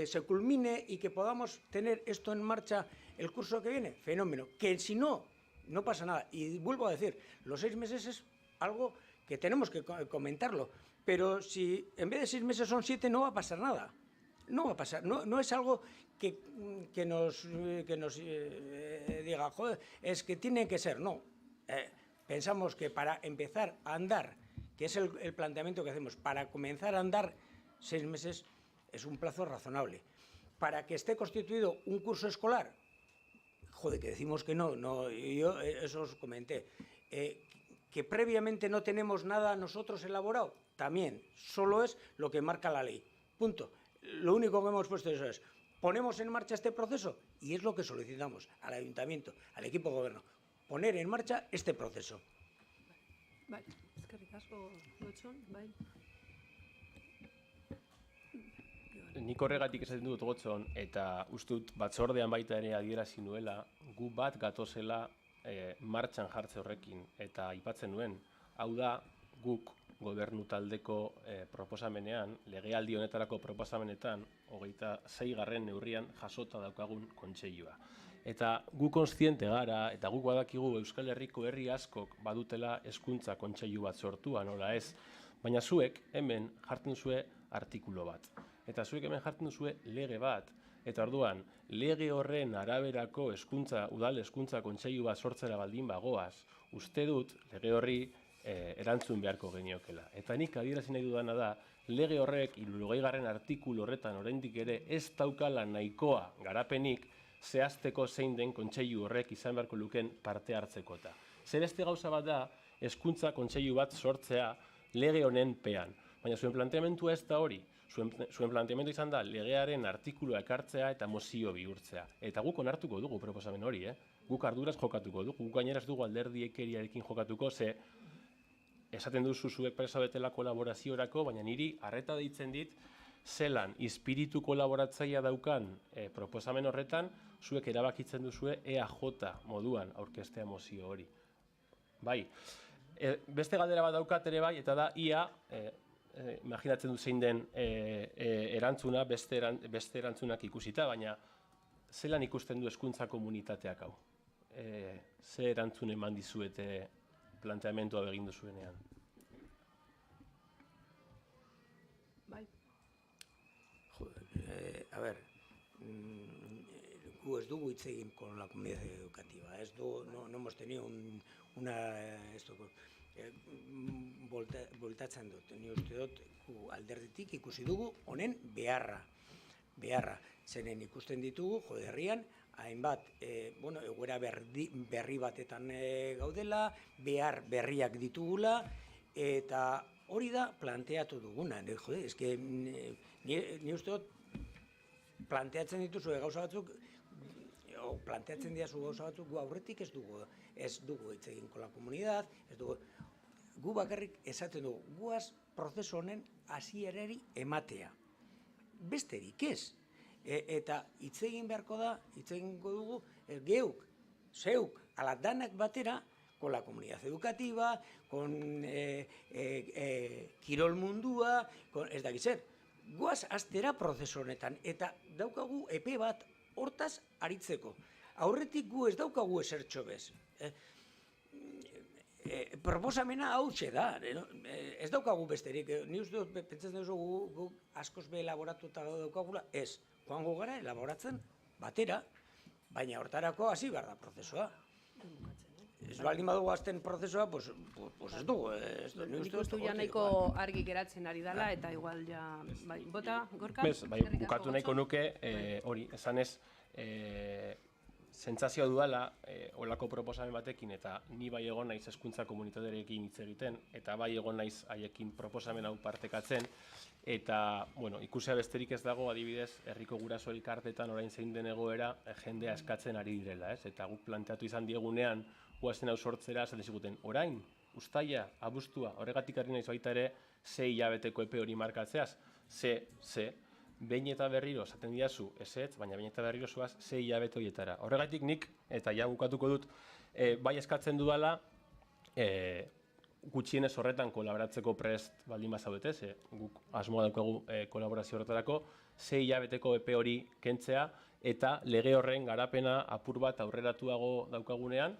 se culmine y que podamos tener esto en marcha el curso que viene, fenómeno. Que si no, no pasa nada. Y vuelvo a decir, los 6 meses es algo que tenemos que comentarlo. Pero si en vez de 6 meses son 7, no va a pasar nada. No va a pasar. No es algo que nos diga, joder, es que tiene que ser. No. Pensamos que para empezar a andar, que es el planteamiento que hacemos, para comenzar a andar 6 meses es un plazo razonable. Para que esté constituido un curso escolar, joder, que decimos que no, yo eso os comenté, que previamente no tenemos nada nosotros elaborado, también, solo es lo que marca la ley, punto. Lo único que hemos puesto es, ponemos en marcha este proceso y es lo que solicitamos al ayuntamiento, al equipo de gobierno, poner en marcha este proceso. Vale, eskerrik asko, Gotzon, bai. Nik horregatik esaten dut Gotzon, eta uste dut batzordean baita ere adierazi nuela, gu bat gatozela martxan jartze horrekin, eta aipatzen nuen, hau da guk gobernu taldeko proposamenean, legealdi honetarako proposamenetan, 26. neurrian jasota daukagun kontseilua. Eta gu kontziente gara, eta guk badakigu Euskal Herriko herri askok badutela hezkuntza kontseilu bat sortua, nola ez, baina zuek hemen jartzen zue artikulu bat. Eta zuek hemen jartzen duzue lege bat, eta orduan, lege horren araberako udal hezkuntza kontseilu bat sortzera baldin bagoaz, uste dut lege horri erantzun beharko geniokela. Eta nik adierazi nahi dudana da, lege horrek 60. artikulu horretan oraindik ere ez daukala nahikoa garapenik zehazteko zein den kontseilu horrek izan beharko luken parte hartzekota. Zer beste gauza bat da, hezkuntza kontseilu bat sortzea lege honen pean. Baina zuen planteamentua ez da hori. Zuen planteamendu izan da legearen artikulua ekartzea eta mozio bihurtzea. Eta guk onartuko dugu proposamen hori, guk arduraz jokatuko dugu, guk gainera ez dugu alderdiekeriarekin jokatuko, ze esaten duzu zuek presa betela kolaboraziorako, baina niri arreta deitzen dit, zelan espiritu kolaboratzailea daukan proposamen horretan, zuek erabakitzen duzue EAJ moduan aurkeztea mozio hori. Bai, Beste galdera bat daukat ere bai, eta da ia, imaginatzen du zein den erantzuna, beste erantzunak ikusita, baina zelan ikusten du hezkuntza komunitateak hau? Ze erantzun eman dizuete planteamentua begin duzuenean? Bai. A ver, gu ez dugu hitz egin con la comunidad educativa, no hemos tenido voltatzen dut, ni uste dut alderditik ikusi dugu honen beharra, zenen ikusten ditugu herrian, hainbat, egoera berri batetan gaudela, behar berriak ditugula, eta hori da planteatu duguna. Ni uste dut planteatzen dituzu gauza batzuk, planteatzen diazu gauza batzuk, gu aurretik ez dugu hitz egin con la comunidad, gu bakarrik esaten dugu, guaz prozesu honen hasierari ematea. Besterik ez. Eta hitz egin beharko da, hitz egingo dugu, geuk, zeuk, ala danak batera, con la comunidad educativa, con kirol mundua, ez dakit zer. Guaz astera prozesu honetan, eta daukagu epe bat hortaz aritzeko. Aurretik gu ez daukagu esertxo bez. Proposamena hautxe da, ez daukagu besterik. Ni uste dut, pentsatzen duzu gu askoz be elaboratuta daukagula, ez. Joango gara elaboratzen batera, baina hortarako hasi behar da prozesua. Ez baldin badugu azten prozesua, pues ez dugu. Nik uste ja nahiko argi geratzen ari dela, eta igual ja, bota, Gorka? Bukatu nahiko nuke, hori, esanez, sentsazioa dudala, olako proposamen batekin, eta ni bai egon naiz hezkuntza komunitatearekin hitz egiten, eta bai egon naiz haiekin proposamen hau partekatzen, eta, ikusea besterik ez dago, adibidez, herriko guraso elkartetan orain zein den egoera, jendea eskatzen ari direla, ez? Eta guk planteatu izan diegunean, guazen hau sortzera, esaten ziguten, orain, ustaia, abuztua, horregatik ari naiz baita ere, 6 hilabeteko epe hori markatzeaz, behin eta berriro esaten diazu ezetz, baina behin eta berriro zoaz 6 hilabete horietara. Horregatik nik, eta ja bukatuko dut, bai eskatzen dudala, gutxienez horretan kolaboratzeko prest baldin bazaudete, guk asmoa daukagu kolaborazio horretarako, 6 hilabeteko epe hori kentzea, eta lege horren garapena apur bat aurreratuago daukagunean,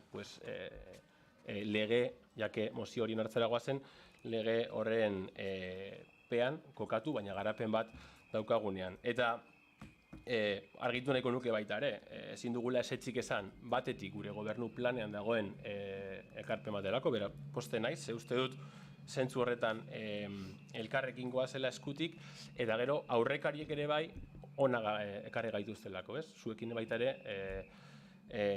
lege, jake mozio hori onartzera goazen, lege horren pean kokatu, baina garapen bat daukagunean. Eta argitu nahiko nuke baita ere, ezin dugula esetzik esan batetik gure gobernu planean dagoen ekarpen bat delako, bera poste naiz, uste dut zentzu horretan elkarrekin goazela eskutik, eta gero aurrekariek ere bai ona ekarri gaituztelako, ez? Zuekin baita ere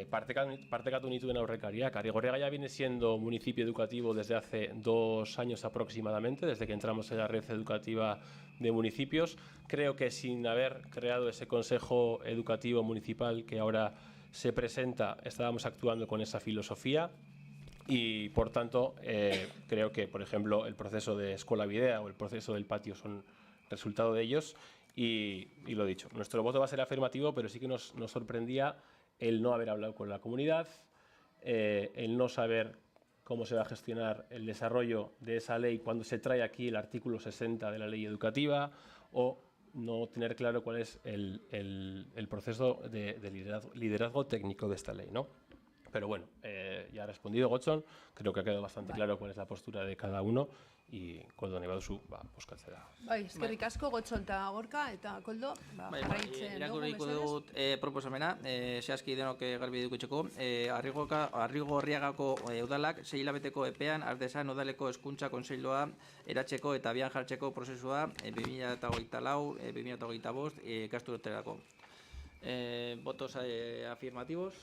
partekatu nituen aurrekariak. Arrigorriaga ya viene siendo municipio educativo desde hace 2 años aproximadamente, desde que entramos en la red educativa de municipios. Creo que sin haber creado ese consejo educativo municipal que ahora se presenta, estábamos actuando con esa filosofía y, por tanto, creo que, por ejemplo, el proceso de Escuela Videa o el proceso del patio son resultado de ellos y lo dicho, nuestro voto va a ser afirmativo, pero sí que nos sorprendía el no haber hablado con la comunidad, el no saber cómo se va a gestionar el desarrollo de esa ley cuando se trae aquí el artículo 60 de la ley educativa, o no tener claro cuál es el proceso de liderazgo técnico de esta ley, ¿no? Pero bueno, ya ha respondido Gotson, creo que ha quedado bastante claro cuál es la postura de cada uno, y Koldo nahi baduzu, bozkatzera. Bai, eskerrik asko Gotson eta Gorka, eta Koldo, jarraitzen dugu, irakurriko dut proposamena, zehazki denok garbi edukitzeko, Arrigorriagako udalak 6 hilabeteko epean ardezan udaleko hezkuntza kontseiloa eratzeko eta abian jartzeko prozesua 2024-2025 ikasturterako. Votos afirmativos.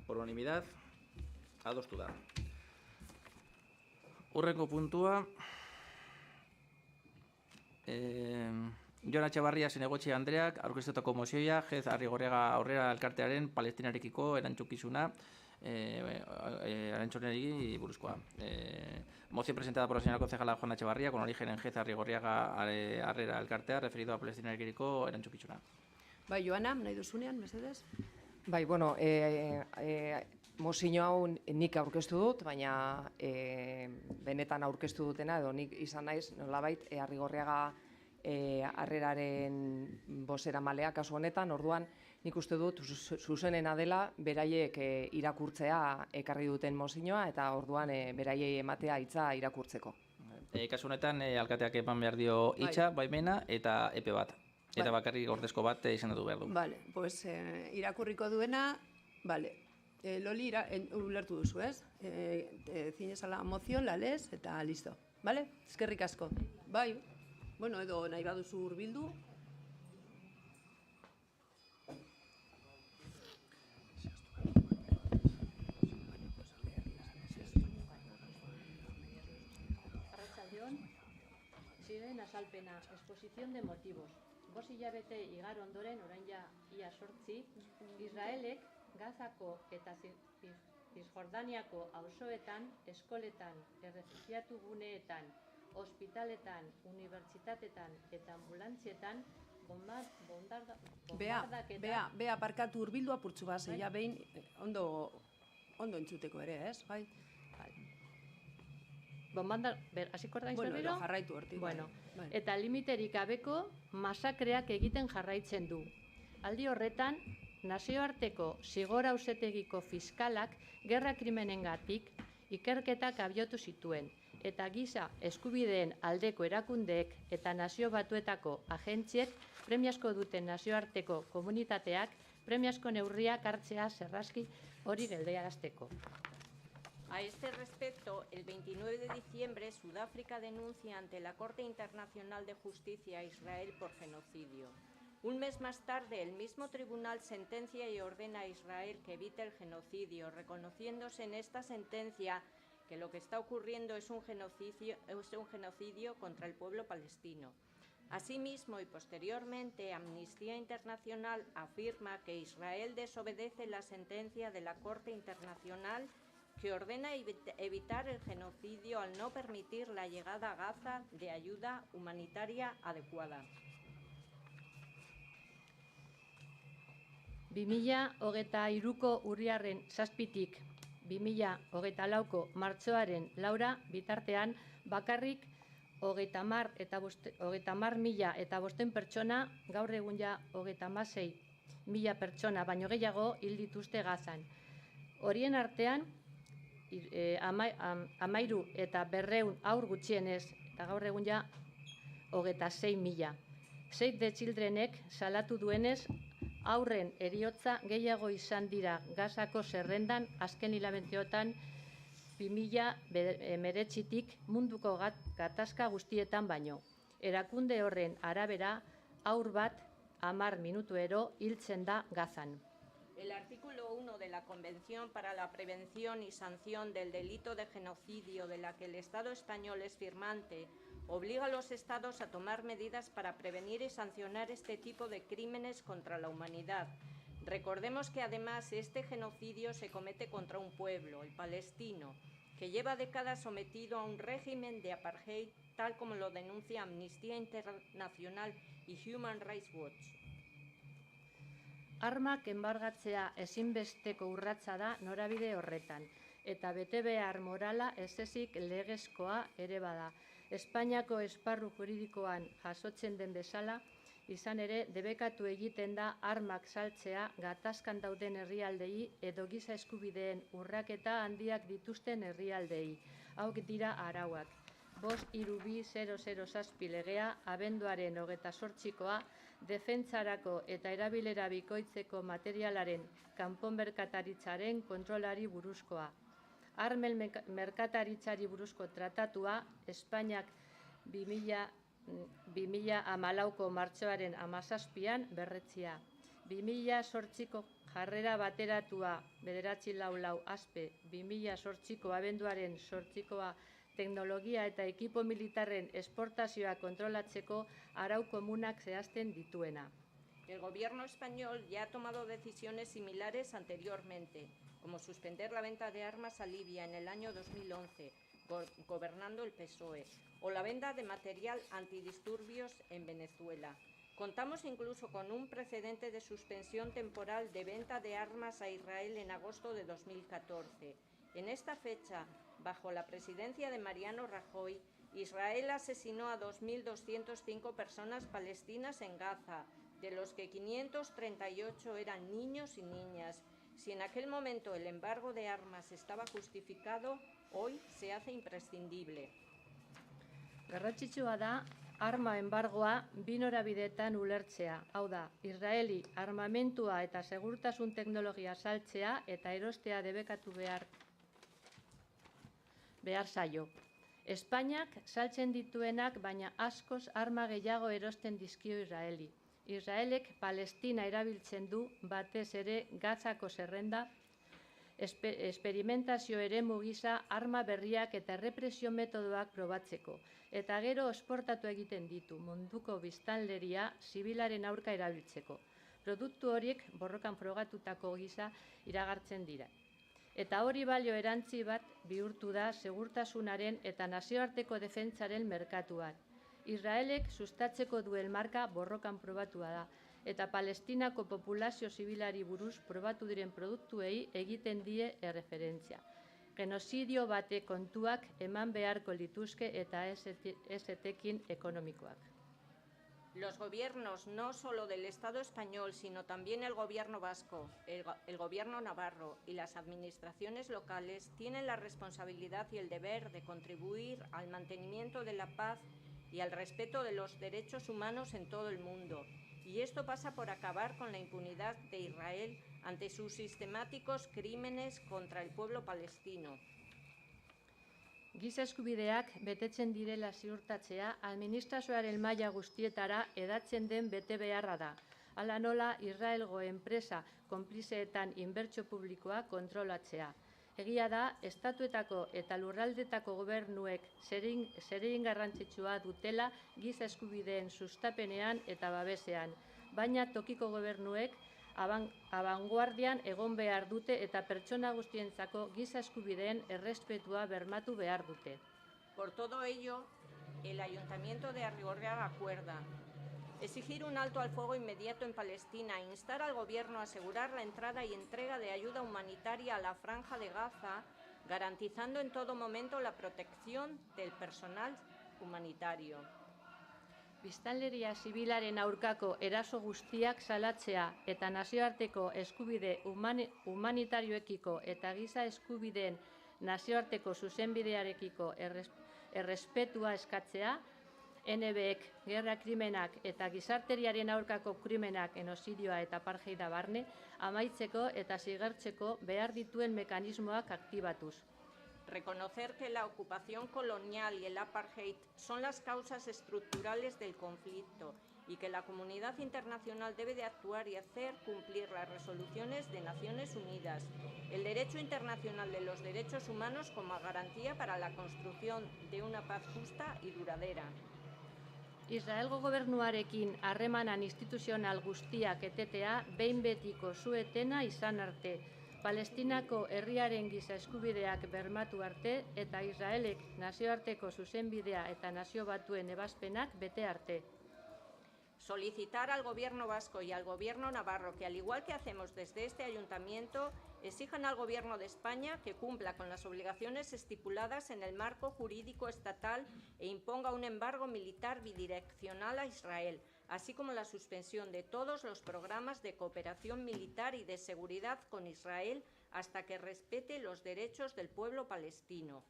Por unanimidad, adostu da. Urrengo puntua, Jon Etxebarria Zinegotxe Andreak aurkeztutako mozioa, Jez Arrigorriaga Aurrera Elkartearen Palestinarekiko erantzukizuna erantzuneri buruzkoa. Moción presentada por la señora concejala Juana Etxebarria con origen en Jez Arrigorriaga Aurrera Elkartea referido a Palestinarekiko erantzukizuna. Bai, Joana, nahi duzunean, mesedez? Bai, bueno, mozio hau nik aurkeztu dut, baina benetan aurkeztu dutena, edo nik izan naiz, nolabait, Arrigorriaga harreraren bozeramalea kasu honetan, orduan nik uste dut zuzenena dela beraiek irakurtzea ekarri duten mozioa, eta orduan beraiei ematea hitza irakurtzeko. Kasu honetan, alkateak eman behar dio hitza, baimena, eta epe bat. Eta bakarrik ordezko bat izendatu behar du. Vale, pues irakurriko duena, vale. Loli, ulertu duzu, ez? Zinezala mozion, la les, eta listo. Vale? Eskerrik asko. Bai, bueno, edo nahi baduzu hurbildu. Arratsaldeon, ziren azalpena, exposición de motivos. 5 hilabete igaro ondoren, orain ja ia 8, Israelek Gazako eta Cisjordaniako auzoetan, eskoletan, errefuxiatu guneetan, ospitaletan, unibertsitatetan eta ambulantzietan bombardaketa... Bea, parkatu hurbildu apurtzu bat, ja behin ondo entzuteko ere, ez? Bai. Hasiko ordain zerbero? Bueno, jarraitu hortik. Bueno, eta limiterik gabeko masakreak egiten jarraitzen du. Aldi horretan, nazioarteko zigor auzitegiko fiskalak gerra krimenengatik ikerketak abiatu zituen, eta giza eskubideen aldeko erakundeek eta nazio batuetako agentziek premiazko duten nazioarteko komunitateak premiazko neurriak hartzea zerrazki hori geldiarazteko. A este respecto, el 29 de diciembre, Sudáfrica denuncia ante la Corte Internacional de Justicia a Israel por genocidio. Un mes más tarde, el mismo tribunal sentencia y ordena a Israel que evite el genocidio, reconociéndose en esta sentencia que lo que está ocurriendo es un genocidio contra el pueblo palestino. Asimismo, y posteriormente, Amnistía Internacional afirma que Israel desobedece la sentencia de la Corte Internacional que ordena evitar el genocidio al no permitir la llegada a Gaza de ayuda humanitaria adecuada. 2023ko urriaren 7tik 2024ko martxoaren 4 bitartean bakarrik 30.005 pertsona, gaur egun ja 36.000 pertsona baino gehiago hil dituzte Gazan. Horien artean 13 eta 200 haur gutxienez, eta gaur egun ja 26.000. Save the Childrenek salatu duenez, haurren heriotza gehiago izan dira Gazako zerrendan azken hilabeteotan 2019tik munduko gatazka guztietan baino. Erakunde horren arabera, haur bat 10 minutuero hiltzen da Gazan. El artículo 1 de la Convención para la Prevención y Sanción del Delito de Genocidio, de la que el Estado español es firmante, obliga a los Estados a tomar medidas para prevenir y sancionar este tipo de crímenes contra la humanidad. Recordemos que además este genocidio se comete contra un pueblo, el palestino, que lleva décadas sometido a un régimen de apartheid, tal como lo denuncia Amnistía Internacional y Human Rights Watch. Armak enbargatzea ezinbesteko urratsa da norabide horretan, eta betebehar morala ez ezik legezkoa ere bada. Espainiako esparru juridikoan jasotzen den bezala, izan ere debekatu egiten da armak saltzea gatazkan dauden herrialdei edo giza eskubideen urraketa handiak dituzten herrialdei. Hauk dira arauak. 532/007 legea abenduaren 28koa defentsarako eta erabilera bikoitzeko materialaren kanpo-merkataritzaren kontrolari buruzkoa. Armen merkataritzari buruzko tratatua Espainiak 2014ko martxoaren 17an berretsia. 2008ko jarrera bateratua 944 aspe 2008ko abenduaren 8koa teknologia eta ekipo militarren esportazioa kontrolatzeko arau komunak zehazten dituena. El gobierno español ya ha tomado decisiones similares anteriormente, como suspender la venta de armas a Libia en el año 2011, gobernando el PSOE, o la venta de material antidisturbios en Venezuela. Contamos incluso con un precedente de suspensión temporal de venta de armas a Israel en agosto de 2014. En esta fecha, bajo la presidencia de Mariano Rajoy, Israel asesinó a 2.205 personas palestinas en Gaza, de los que 538 eran niños y niñas. Si en aquel momento el embargo de armas estaba justificado, hoy se hace imprescindible. Garrantzitsua da arma embargoa bi norabideetan ulertzea. Hau da, Israeli armamentua eta segurtasun teknologia saltzea eta erostea debekatu behar zaio. Espainiak saltzen dituenak baina askoz arma gehiago erosten dizkio Israeli. Israelek Palestina erabiltzen du batez ere Gazako zerrenda esperimentazio eremu gisa arma berriak eta errepresio metodoak probatzeko, eta gero esportatu egiten ditu munduko biztanleria zibilaren aurka erabiltzeko. Produktu horiek borrokan frogatutako gisa iragartzen dira. Eta hori balio erantzi bat bihurtu da segurtasunaren eta nazioarteko defentsaren merkatuan. Israelek sustatzeko duen marka borrokan probatua da, eta Palestinako populazio zibilari buruz probatu diren produktuei egiten die erreferentzia. Genozidio bate kontuak eman beharko lituzke eta ez etekin ekonomikoak. Los gobiernos, no solo del Estado español, sino también el gobierno vasco, el gobierno navarro y las administraciones locales tienen la responsabilidad y el deber de contribuir al mantenimiento de la paz y al respeto de los derechos humanos en todo el mundo. Y esto pasa por acabar con la impunidad de Israel ante sus sistemáticos crímenes contra el pueblo palestino. Giza eskubideak betetzen direla ziurtatzea administrazioaren maila guztietara hedatzen den betebeharra da. Hala nola Israelgo enpresa konplizeetan inbertsio publikoa kontrolatzea. Egia da, estatuetako eta lurraldetako gobernuek zeregin garrantzitsua dutela giza eskubideen sustapenean eta babesean, baina tokiko gobernuek abanguardian egon behar dute eta pertsona guztientzako giza eskubideen errespetua bermatu behar dute. Por todo ello, el Ayuntamiento de Arrigorriaga acuerda exigir un alto al fuego inmediato en Palestina, instar al Gobierno a asegurar la entrada y entrega de ayuda humanitaria a la Franja de Gaza, garantizando en todo momento la protección del personal humanitario. Biztanleria zibilaren aurkako eraso guztiak salatzea eta nazioarteko eskubide humanitarioekiko eta giza eskubideen nazioarteko zuzenbidearekiko errespetua eskatzea, NBek gerra krimenak eta gizarteriaren aurkako krimenak genozidioa eta apartheida barne amaitzeko eta zigertzeko behar dituen mekanismoak aktibatuz. Reconocer que la ocupación colonial y el apartheid son las causas estructurales del conflicto y que la comunidad internacional debe de actuar y hacer cumplir las resoluciones de Naciones Unidas, el derecho internacional de los derechos humanos como garantía para la construcción de una paz justa y duradera. Israelgo gobernuarekin harremanan instituzional guztiak etetea behin betiko su-etena izan arte, Palestinako herriaren giza eskubideak bermatu arte eta Israelek nazioarteko zuzenbidea eta nazio batuen ebazpenak bete arte. Solicitar al Gobierno vasco y al Gobierno navarro que, al igual que hacemos desde este Ayuntamiento, exijan al Gobierno de España que cumpla con las obligaciones estipuladas en el marco jurídico estatal e imponga un embargo militar bidireccional a Israel, así como la suspensión de todos los programas de cooperación militar y de seguridad con Israel hasta que respete los derechos del pueblo palestino.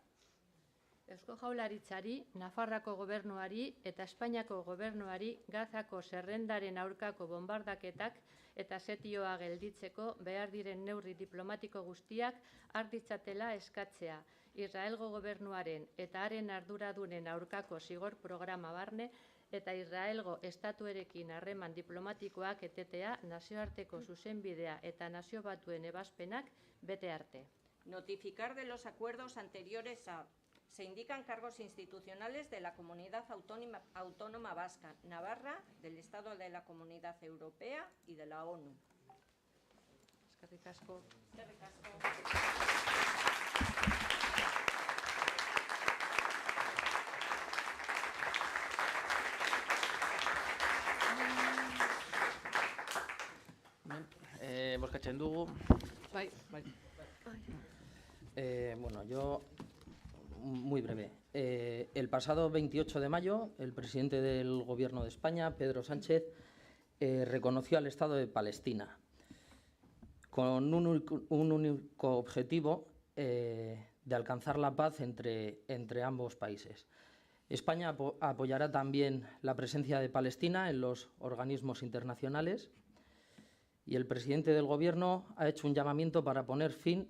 Eusko Jaurlaritzari, Nafarroako gobernuari eta Espainiako gobernuari Gazako zerrendaren aurkako bombardaketak eta setioa gelditzeko behar diren neurri diplomatiko guztiak har ditzatela eskatzea, Israelgo gobernuaren eta haren arduradunen aurkako zigor programa barne eta Israelgo estatuarekin harreman diplomatikoak etetea nazioarteko zuzenbidea eta nazio batuen ebazpenak bete arte. Notificar de los acuerdos anteriores a se indican cargos institucionales de la Comunidad Autónoma Vasca, Navarra, del Estado de la Comunidad Europea y de la ONU. Eskerrik asko. Eskerrik asko. bozkatzen dugu. Bai. Bueno, yo muy breve. El pasado 28 de mayo, el presidente del Gobierno de España, Pedro Sánchez, reconoció al Estado de Palestina con un único objetivo de alcanzar la paz entre ambos países. España apoyará también la presencia de Palestina en los organismos internacionales y el presidente del Gobierno ha hecho un llamamiento para poner fin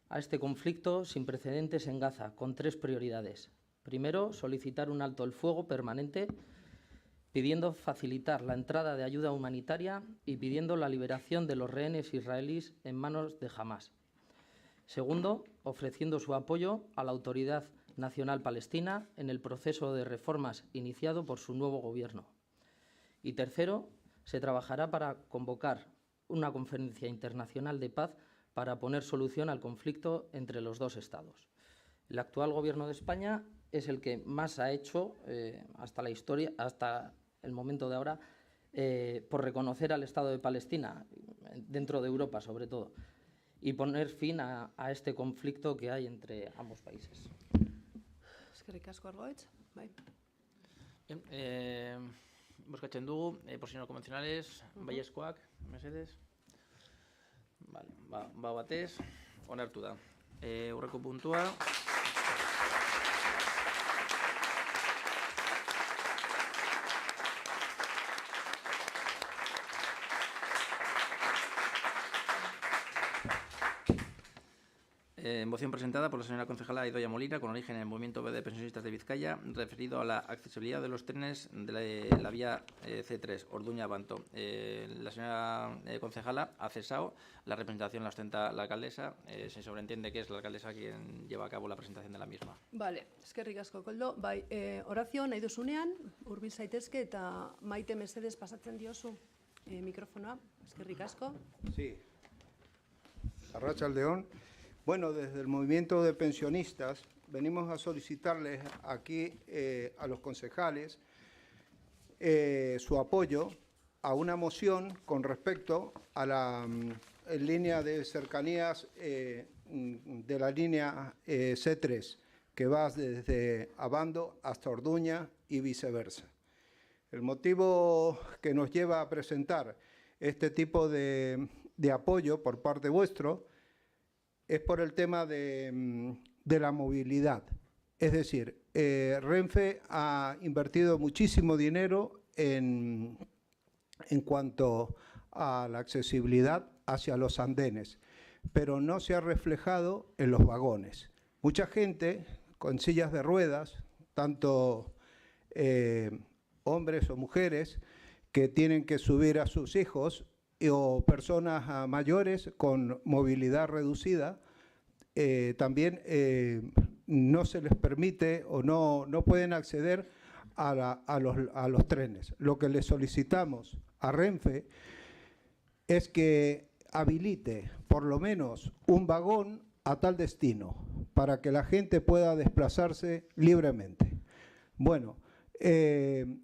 a este conflicto sin precedentes en Gaza, con 3 prioridades. Primero, solicitar un alto el fuego permanente, pidiendo facilitar la entrada de ayuda humanitaria y pidiendo la liberación de los rehenes israelíes en manos de Hamás. Segundo, ofreciendo su apoyo a la Autoridad Nacional Palestina en el proceso de reformas iniciado por su nuevo Gobierno. Y tercero, se trabajará para convocar una conferencia internacional de paz para poner solución al conflicto entre los 2 estados. El actual Gobierno de España es el que más ha hecho hasta el momento de ahora, por reconocer al Estado de Palestina, dentro de Europa sobre todo, y poner fin a este conflicto que hay entre ambos países. Eskerrik asko, Argoitz. Bai. Bien, bozkatzen dugu, por si no convencionales, baiezkoak, mesedez. Vale, ba batez, onartu da. Hurreko puntua. Moción presentada por la señora concejala Idoia Molina, con origen en el Movimiento de Pensionistas de Vizcaya, referido a la accesibilidad de los trenes de la vía C3, Orduña-Abanto. La señora concejala ha cesado, la representación la ostenta la alcaldesa. Se sobreentiende que es la alcaldesa quien lleva a cabo la presentación de la misma. Vale, eskerrik asko, Koldo. Bai, Horazio, nahi duzunean, hurbil zaitezke eta Maite mesedez pasatzen diozu mikrofonoa. Eskerrik asko. Sí. Arratsaldeon. Bueno, desde el movimiento de pensionistas venimos a solicitarles aquí a los concejales su apoyo a una moción con respecto a la línea de cercanías de la línea C3, que va desde Abando hasta Orduña y viceversa. El motivo que nos lleva a presentar este tipo de apoyo por parte vuestro es por el tema de la movilidad. Es decir, Renfe ha invertido muchísimo dinero en cuanto a la accesibilidad hacia los andenes, pero no se ha reflejado en los vagones. Mucha gente con sillas de ruedas, tanto hombres o mujeres, que tienen que subir a sus hijos, o personas mayores con movilidad reducida, también no se les permite o no pueden acceder a los trenes. Lo que le solicitamos a Renfe es que habilite por lo menos un vagón a tal destino para que la gente pueda desplazarse libremente. Bueno,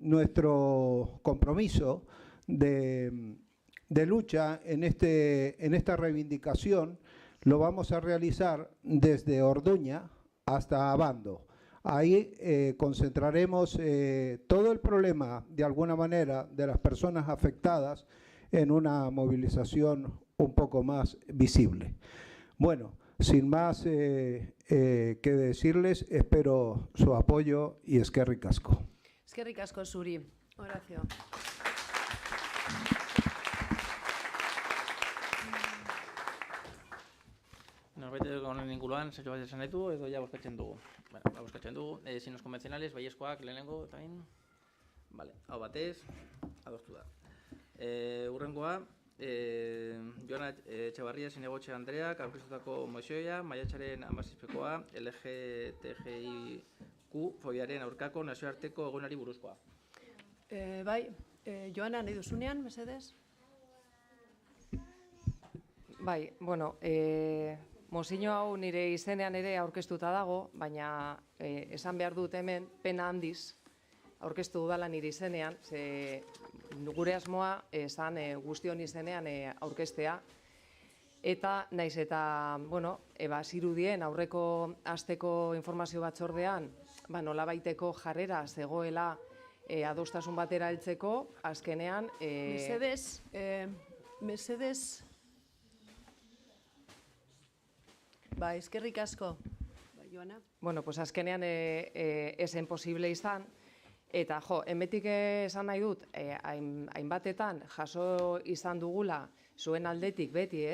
nuestro compromiso de lucha en esta reivindicación lo vamos a realizar desde Orduña hasta Abando. Ahí concentraremos todo el problema, de alguna manera, de las personas afectadas en una movilización un poco más visible. Bueno, sin más que decirles, espero su apoyo y eskerrik asko. Eskerrik asko zuri, Horacio. Norbait honen inguruan, zer bat esan ditu, edo ja bozkatzen dugu. Bueno, bozkatzen dugu, sin los convencionales, baiezkoak lehenengo, eta bain. Vale, hau batez, adostu da. Urrengoa, Joana Etxebarria Zinegotxe Andreak aurkeztutako mozioa, maiatzaren 17koa, LGTBIQ fobiaren aurkako nazioarteko egunari buruzkoa. Bai, Joana, nahi duzunean, mesedez? Bai, bueno, mozio hau nire izenean ere aurkeztuta dago, baina esan behar dut hemen, pena handiz, aurkeztu dudala nire izenean, ze gure asmoa esan guztion izenean aurkeztea. Eta naiz eta, zirudien aurreko asteko informazio batzordean, nolabaiteko jarrera zegoela adostasun batera heltzeko, azkenean... Mesedez... eskerrik asko. Joana? Pues azkenean esen posible izan, eta hemetik esan nahi dut, hainbatetan jaso izan dugula zuen aldetik beti,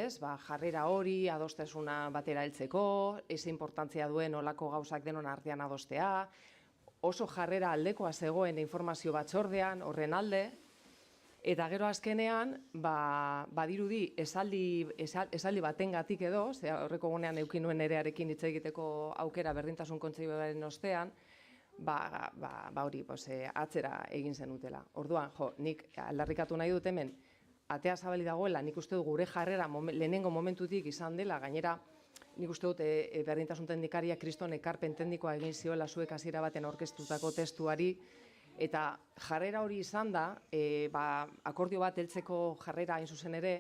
jarrera hori, adostasuna batera heltzeko, eze importantzia duen olako gauzak denon artean adostea, oso jarrera aldekoa zegoen informazio batzordean, horren alde, eta gero azkenean, badirudi esaldi batengatik edo, horreko gunean eukin nuen erearekin hitz egiteko aukera berdintasun kontseiluaren ostean, hori atzera egin zenutela. Orduan, nik aldarrikatu nahi dut hemen, atea zabali dagoela, nik uste dut gure jarrera lehenengo momentutik izan dela, gainera, nik uste dut berdintasun teknikaria kriston ekarpen teknikoa egin zioela zuek hasiera baten aurkeztutako testuari, eta jarrera hori izan da, akordio bat heltzeko jarrera hain zuzen ere,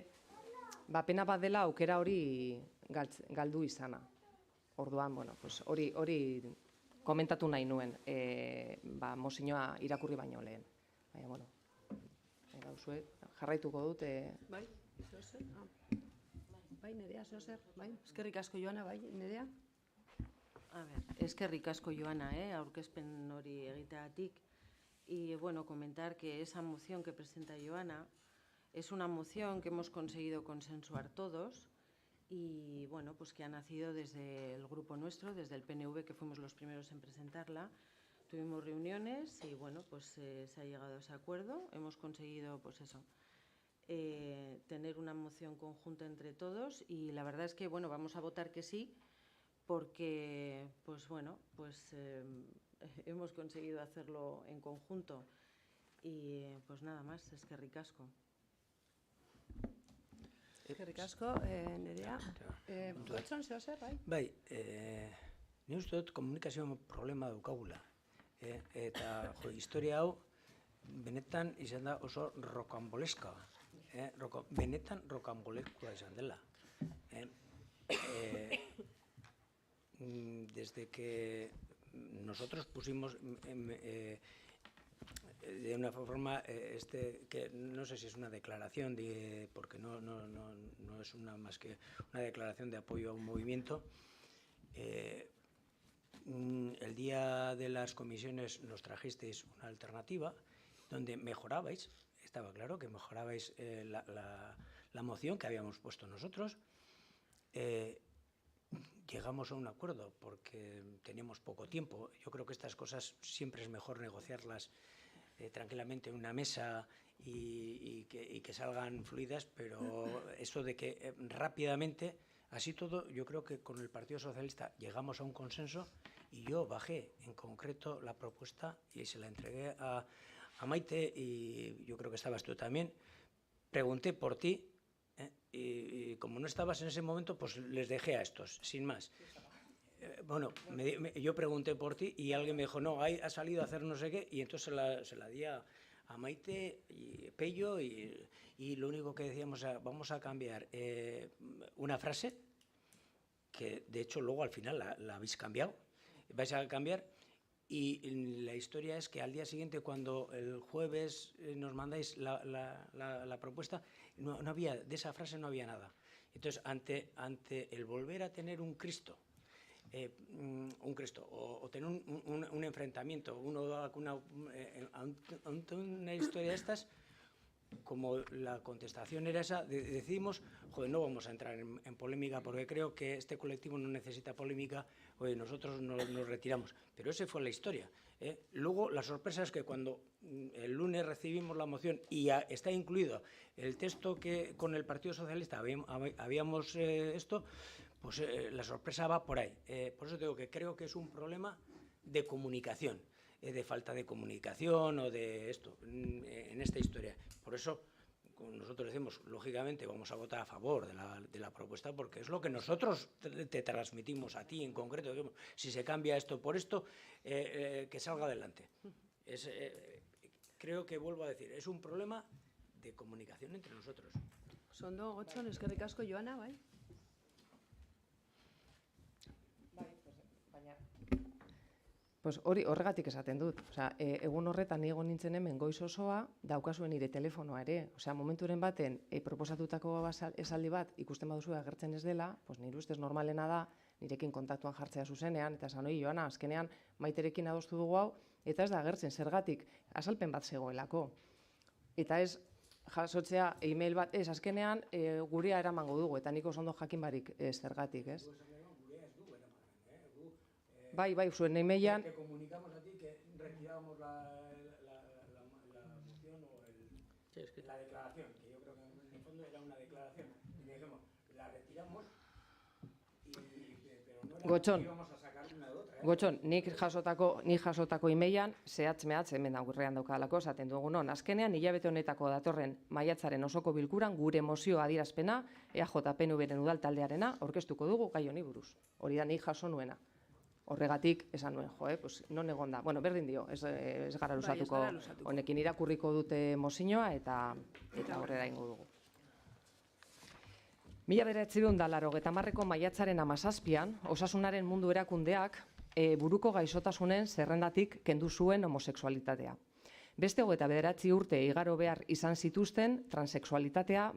pena bat dela aukera hori galdu izana. Orduan, hori komentatu nahi nuen, mozioa irakurri baino lehen. Jarraituko dut. Bai, zozer? Bai, Nerea, zozer? Eskerrik asko, Joana, bai, Nerea? Eskerrik asko, Joana, aurkezpen hori egiteagatik. Y comentar que esa moción que presenta Joana es una moción que hemos conseguido consensuar todos y que ha nacido desde el grupo nuestro, desde el PNV, que fuimos los primeros en presentarla. Tuvimos reuniones y se ha llegado a ese acuerdo. Hemos conseguido tener una moción conjunta entre todos y la verdad es que vamos a votar que sí porque hemos conseguido hacerlo en conjunto y nada más, eskerrik asko. Eskerrik asko, Nerea. Gotxon, zehozer, bai? Bai, ni uste dut komunikazio problema daukagula. Eta historia hau benetan izan da oso rokamboleska. Benetan rokambolekoa izan dela. Desde que nosotros pusimos de una forma, que no sé si es una declaración, porque no es más que una declaración de apoyo a un movimiento. El día de las comisiones nos trajisteis una alternativa donde mejorabais, estaba claro que mejorabais la moción que habíamos puesto nosotros. Llegamos a un acuerdo porque teníamos poco tiempo. Yo creo que estas cosas siempre es mejor negociarlas tranquilamente en una mesa y que salgan fluidas, pero eso de que rápidamente, así todo, yo creo que con el Partido Socialista llegamos a un consenso y yo bajé en concreto la propuesta y se la entregué a Maite y yo creo que estabas tú también. Pregunté por ti. Y como no estabas en ese momento, pues les dejé a estos, sin más. Yo pregunté por ti y alguien me dijo, no, ha salido a hacer no sé qué, y entonces se la di a Maite y Pello y lo único que decíamos era, vamos a cambiar una frase, que de hecho luego al final la habéis cambiado, vais a cambiar. Y la historia es que al día siguiente, cuando el jueves nos mandáis la propuesta, no había, de esa frase no había nada. Entonces, ante el volver a tener un Cristo, o tener un enfrentamiento, ante una historia de estas, como la contestación era esa, decidimos, no vamos a entrar en polémica porque creo que este colectivo no necesita polémica, nosotros nos retiramos. Pero esa fue la historia. Luego, la sorpresa es que cuando el lunes recibimos la moción y está incluido el texto que con el Partido Socialista habíamos pues la sorpresa va por ahí. Por eso digo que creo que es un problema de comunicación. De falta de comunicación o de esto, en esta historia. Por eso nosotros decimos, lógicamente, vamos a votar a favor de la propuesta porque es lo que nosotros te transmitimos a ti en concreto. Digamos, si se cambia esto por esto, que salga adelante. Creo que, vuelvo a decir, es un problema de comunicación entre nosotros. Sondo, Gotxon, eskerrik asko, Joana, bai? Pues horregatik esaten dut. Osea, egun horretan ni egon nintzen hemen goiz osoa, daukazuen nire telefonoa ere. Osea, momenturen baten proposatutako esaldi bat ikusten baduzu agertzen ez dela, pues nire ustez normalena da nirekin kontaktuan jartzea zuzenean, eta esan, oi, Joana, azkenean Maiterekin adostu dugu hau, eta ez da agertzen zergatik, azalpen bat zegoelako. Eta ez jasotzea e-mail bat, ez azkenean gurea eramango dugu, eta nik oso ondo jakin barik zergatik, ez? Bai, zuen e-mailan... Te comunicamos a ti que retirábamos la moción o la declaración, que yo creo que en el fondo era una declaración. Y le dijimos, la retiramos, pero no era que íbamos a sacar una de otra. Gotxon, nik jasotako e-mailan, zehatz-mehatz hemen aurrean daukadalako, esaten dugu non, azkenean hilabete honetako datorren maiatzaren osoko bilkuran gure mozio adierazpena, EAJ-PNV-ren udal taldearena, aurkeztuko dugu gai honi buruz. Hori da nik jaso nuena. Horregatik esan nuen, pues non egon da. Bueno, berdin dio, ez gara lusatuko. Honekin irakurriko dute mozioa eta aurrera ingo dugu. 1980ko maiatzaren 17an, Osasunaren Mundu Erakundeak buruko gaixotasunen zerrendatik kendu zuen homosexualitatea. Beste 29 urte igaro behar izan zituzten transexualitatea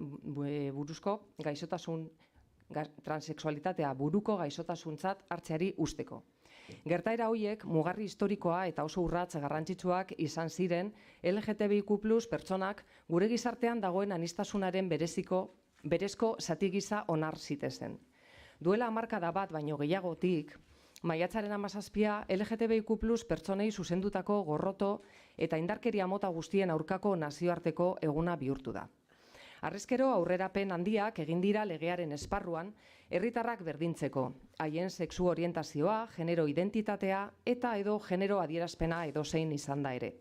buruko gaixotasuntzat hartzeari usteko. Gertaera horiek mugarri historikoa eta oso urrats garrantzitsuak izan ziren LGTBIQ+ pertsonak gure gizartean dagoen aniztasunaren berezko zati gisa onar zitezen. Duela hamarkada bat baino gehiagotik, maiatzaren 17a LGTBIQ+ pertsonei zuzendutako gorroto eta indarkeria mota guztien aurkako nazioarteko eguna bihurtu da. Harrezkero aurrerapen handiak egin dira legearen esparruan herritarrak berdintzeko, haien sexu orientazioa, genero identitatea eta edo genero adierazpena edozein izan da ere.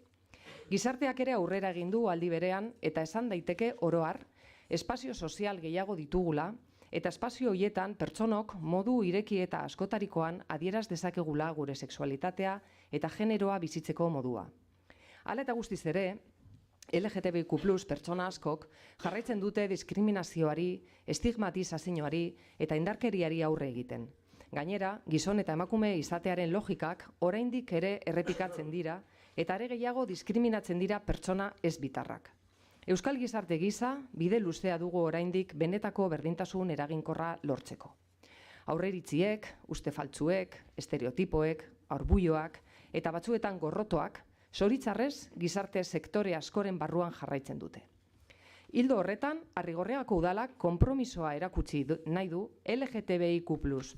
Gizarteak ere aurrera egin du aldi berean eta esan daiteke oro har, espazio sozial gehiago ditugula eta espazio horietan pertsonok modu ireki eta askotarikoan adieraz dezakegula gure sexualitatea eta generoa bizitzeko modua. Hala eta guztiz ere, LGTBIQ+ pertsona askok jarraitzen dute diskriminazioari, estigmatizazioari eta indarkeriari aurre egiten. Gainera, gizon eta emakume izatearen logikak oraindik ere errepikatzen dira eta are gehiago diskriminatzen dira pertsona ez bitarrak. Euskal gizarte gisa bide luzea dugu oraindik benetako berdintasun eraginkorra lortzeko. Aurreiritziek, uste faltsuek, estereotipoek, aurbuioak eta batzuetan gorrotoak zoritzarrez gizarte sektore askoren barruan jarraitzen dute. Ildo horretan, Arrigorriagako udalak konpromisoa erakutsi nahi du LGTBIQ+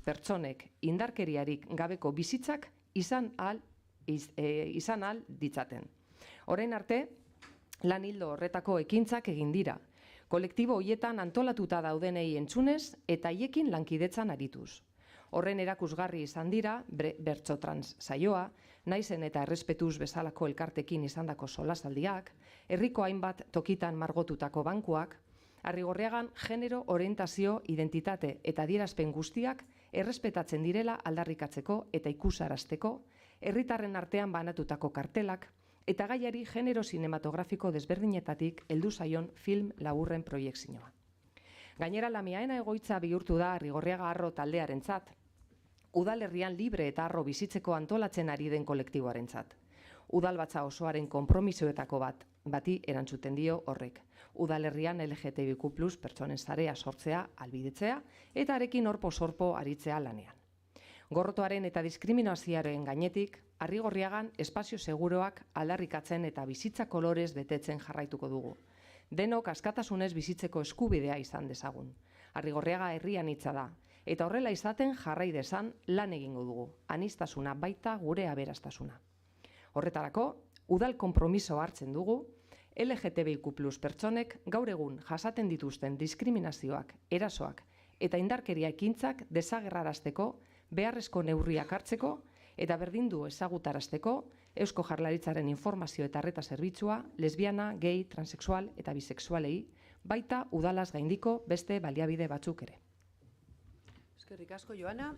pertsonek indarkeriarik gabeko bizitzak izan ahal ditzaten. Orain arte, lan ildo horretako ekintzak egin dira. Kolektibo hoietan antolatuta daudenei entzunez eta haiekin lankidetzan arituz. Horren erakusgarri izan dira, bertso trans saioa, naizen eta errespetuz bezalako elkartekin izandako solasaldiak, herriko hainbat tokitan margotutako bankuak, Arrigorriagan genero, orientazio, identitate eta adierazpen guztiak errespetatzen direla aldarrikatzeko eta ikusarazteko, herritarren artean banatutako kartelak, eta gaiari genero sinematografiko desberdinetatik heldu zaion film laburren proiekzioa. Gainera, Lamiaena egoitza bihurtu da Arrigorriaga Arro taldearentzat, udalerrian libre eta arro bizitzeko antolatzen ari den kolektiboarentzat. Udalbatza osoaren konpromisoetako bati erantzuten dio horrek. Udalerrian LGTBIQ+ pertsonen sarea sortzea, albidetzea eta arekin orpo-sorpo aritzea lanean. Gorrotoaren eta diskriminazioaren gainetik, Arrigorriagan espazio seguroak aldarrikatzen eta bizitza kolorez betetzen jarraituko dugu. Denok askatasunez bizitzeko eskubidea izan dezagun. Arrigorriaga herrian hitza da, eta horrela izaten jarrai dezan lan egingo dugu, aniztasuna baita gure aberastasuna. Horretarako, udal konpromiso hartzen dugu, LGTBIQ+ pertsonek gaur egun jasaten dituzten diskriminazioak, erasoak eta indarkeria ekintzak desagerrarazteko, beharrezko neurriak hartzeko eta berdindu ezagutarazteko Eusko Jaurlaritzaren informazio eta arreta zerbitzua lesbiana, gay, transexual eta bisexualei, baita udalaz gaindiko beste baliabide batzuk ere. Eskerrik asko, Joana.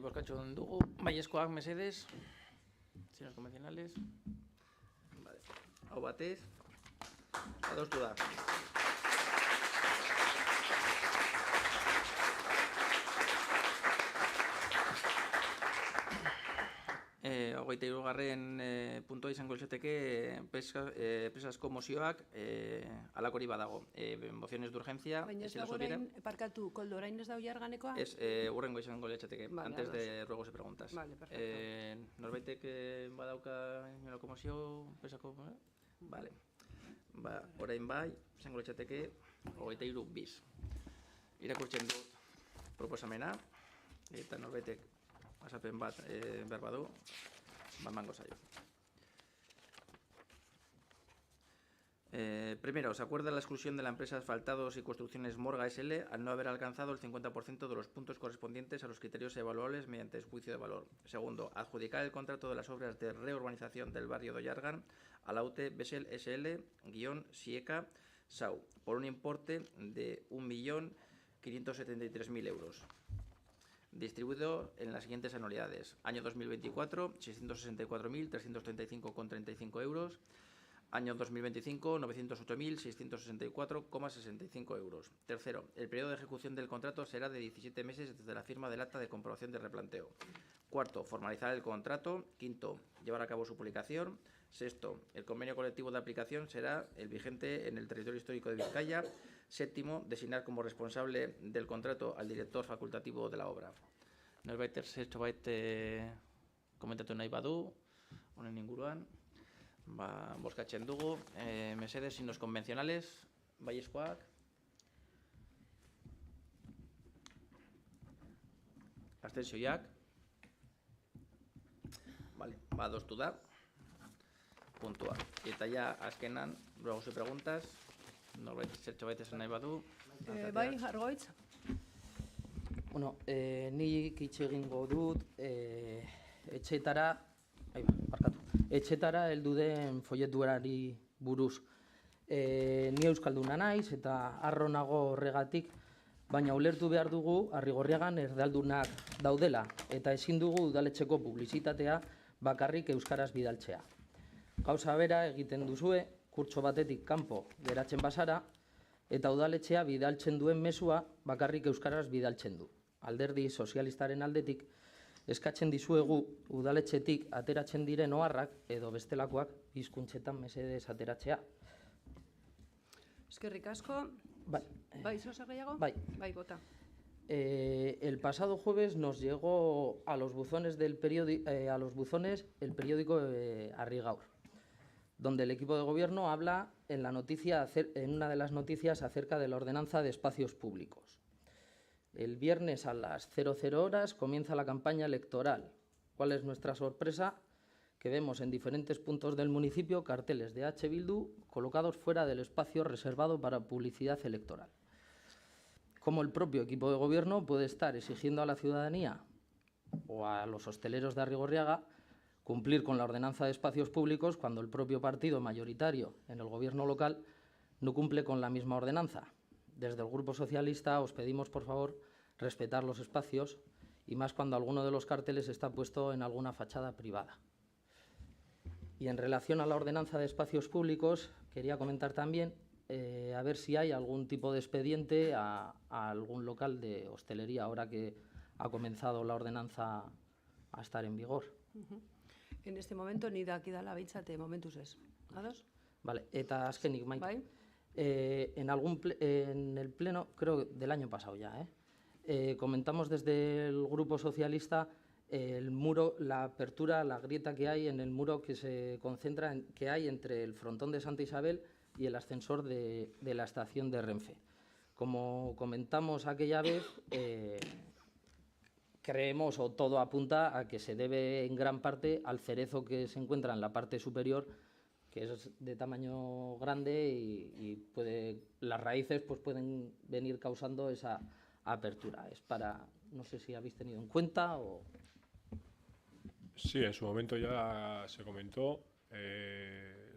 Bozkatxo dugu, baiezkoak mesedes, zinos konvencionales. Hau batez, adostu da. 23. Puntua izango litzateke presazko mozioak halakori badago. Mociones de urgencia. Baina ez dago orain, parkatu, Koldo, orain ez dago jarganekoa? Ez, urrengo izango litzateke, antes de ruegos y preguntas. Vale, perfecto. Norbaitek badauka inolako mozio presako? Vale. Orain bai, izango litzateke 23 bis. Irakurtzen dut proposamena, eta norbaitek asapen bat behar badu, mango zaio. Primero, se acuerda la exclusión de la empresa Asfaltados y Construcciones Morga SL al no haber alcanzado el 50% de los puntos correspondientes a los criterios evaluables mediante juicio de valor. Segundo, adjudicar el contrato de las obras de reurbanización del barrio de Ollargan a la UTE Besel SL-Sieca SAU por un importe de 1.573.000 euros. Distribuido en las siguientes anualidades. Año 2024, 664.335,35 euros. Año 2025, 908.664,65 euros. Tercero, el periodo de ejecución del contrato será de 17 meses desde la firma del acta de comprobación de replanteo. Cuarto, formalizar el contrato. Quinto, llevar a cabo su publicación. Sexto, el convenio colectivo de aplicación será el vigente en el territorio histórico de Vizcaya. Séptimo, designar como responsable del contrato al director facultativo de la obra. Norbait zerbait komentatu nahi badu, honen inguruan. Bozkatzen dugu, mesedes signos convencionales, baiezkoak. Abstentzioak. Vale, adostu da. Puntua. Eta ja, azkenan, ruegos y preguntas. Norbait zerbait esan nahi badu. Bai, Argoitz. Bueno, nik hitz egingo dut, etxetara heldu den folletuari buruz. Ni euskalduna naiz eta harro nago horregatik, baina ulertu behar dugu Arrigorriagan erdaldunak daudela eta ezin dugu udaletxeko publizitatea bakarrik euskaraz bidaltzea. Gauza bera egiten duzue, kurtso batetik kanpo geratzen bazara, eta udaletxea bidaltzen duen mezua bakarrik euskaraz bidaltzen du. Alderdi sozialistaren aldetik eskatzen dizuegu udaletxetik ateratzen diren oharrak edo bestelakoak hizkuntzetan mesedez ateratzea. Eskerrik asko. Bai, ¿zer gehiago? Bai. Bai, bota. El pasado jueves nos llegó a los buzones el periódico Arrigaur, donde el equipo de gobierno habla en una de las noticias acerca de la ordenanza de espacios públicos. El viernes a las 00 horas comienza la campaña electoral. ¿Cuál es nuestra sorpresa? Que vemos en diferentes puntos del municipio carteles de H. Bildu colocados fuera del espacio reservado para publicidad electoral. ¿Cómo el propio equipo de gobierno puede estar exigiendo a la ciudadanía o a los hosteleros de Arrigorriaga cumplir con la ordenanza de espacios públicos cuando el propio partido mayoritario en el gobierno local no cumple con la misma ordenanza? Desde el Grupo Socialista os pedimos, por favor, respetar los espacios y más cuando alguno de los carteles está puesto en alguna fachada privada. Y en relación a la ordenanza de espacios públicos, quería comentar también a ver si hay algún tipo de expediente a algún local de hostelería ahora que ha comenzado la ordenanza a estar en vigor. En este momento ni dakidala behintzate momentuz ez. Ados? Vale, eta azkenik, Maite. Bai. En el pleno, creo del año pasado ya, comentamos desde el Grupo Socialista el muro, la apertura, la grieta que hay en el muro que se concentra, que hay entre el frontón de Santa Isabel y el ascensor de la estación de Renfe. Como comentamos aquella vez, creemos o todo apunta a que se debe en gran parte al cerezo que se encuentra en la parte superior, que es de tamaño grande y las raíces pues pueden venir causando esa apertura. Es para, no sé si habéis tenido en cuenta o... Sí, en su momento ya se comentó.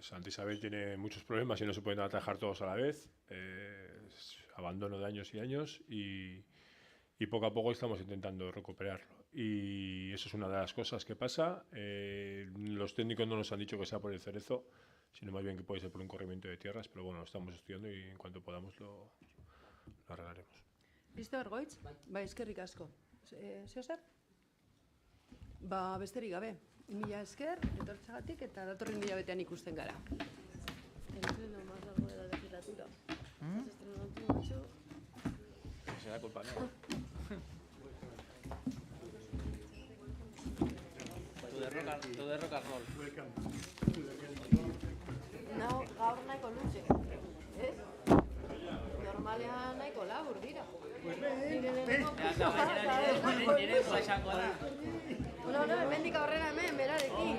Santa Isabel tiene muchos problemas y no se pueden atajar todos a la vez. Abandono de años y años y poco a poco estamos intentando recuperarlo. Y eso es una de las cosas que pasa. Los técnicos no nos han dicho que sea por el cerezo, sino más bien que puede ser por un corrimiento de tierras, pero bueno, lo estamos estudiando y en cuanto podamos lo arreglaremos. Listo, Argoitz? Bai, eskerrik asko. Zeozer? Ba, besterik gabe. Mila esker, etortzeagatik eta datorren hilabetean ikusten gara. El pleno más largo de la legislatura. Has estrenado tú, macho. Será culpa mía. Todo de rock and roll. No, gaur nahiko luze. Ez? Normalean nahiko labur dira. Nire pasango da. No, hemendik aurrera hemen, berarekin.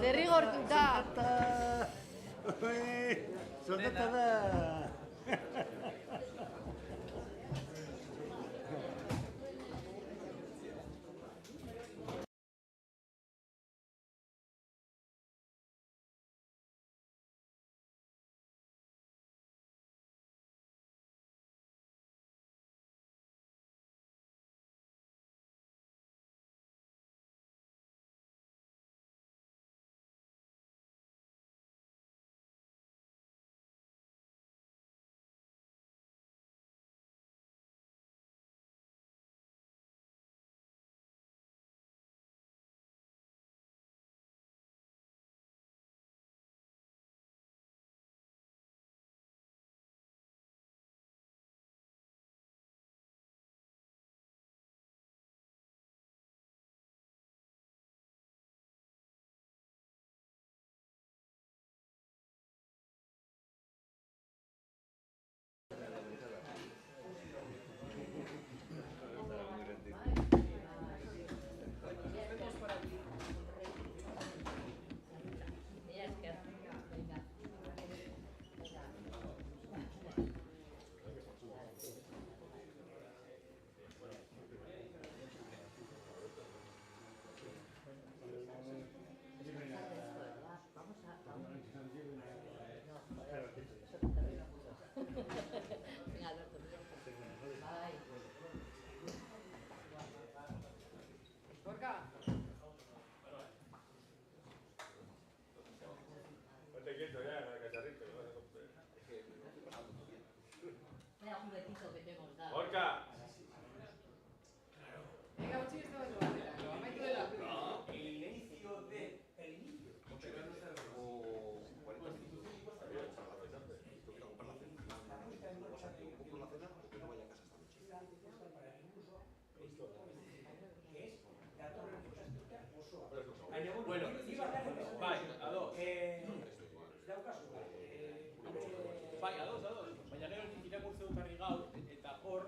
Derrigortuta. Soldata da. Gorka. Venga, utzi ez dagoen batera. Amaitu dela. El inicio de... El inicio. Bueno, bai, ados. Bai, ados. Baina gero irakurtze dut harri gaur, eta hor,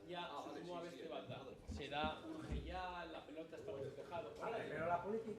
ja, susmoa beste bat da. Se da, ya la pelota está en el tejado. Pero la política...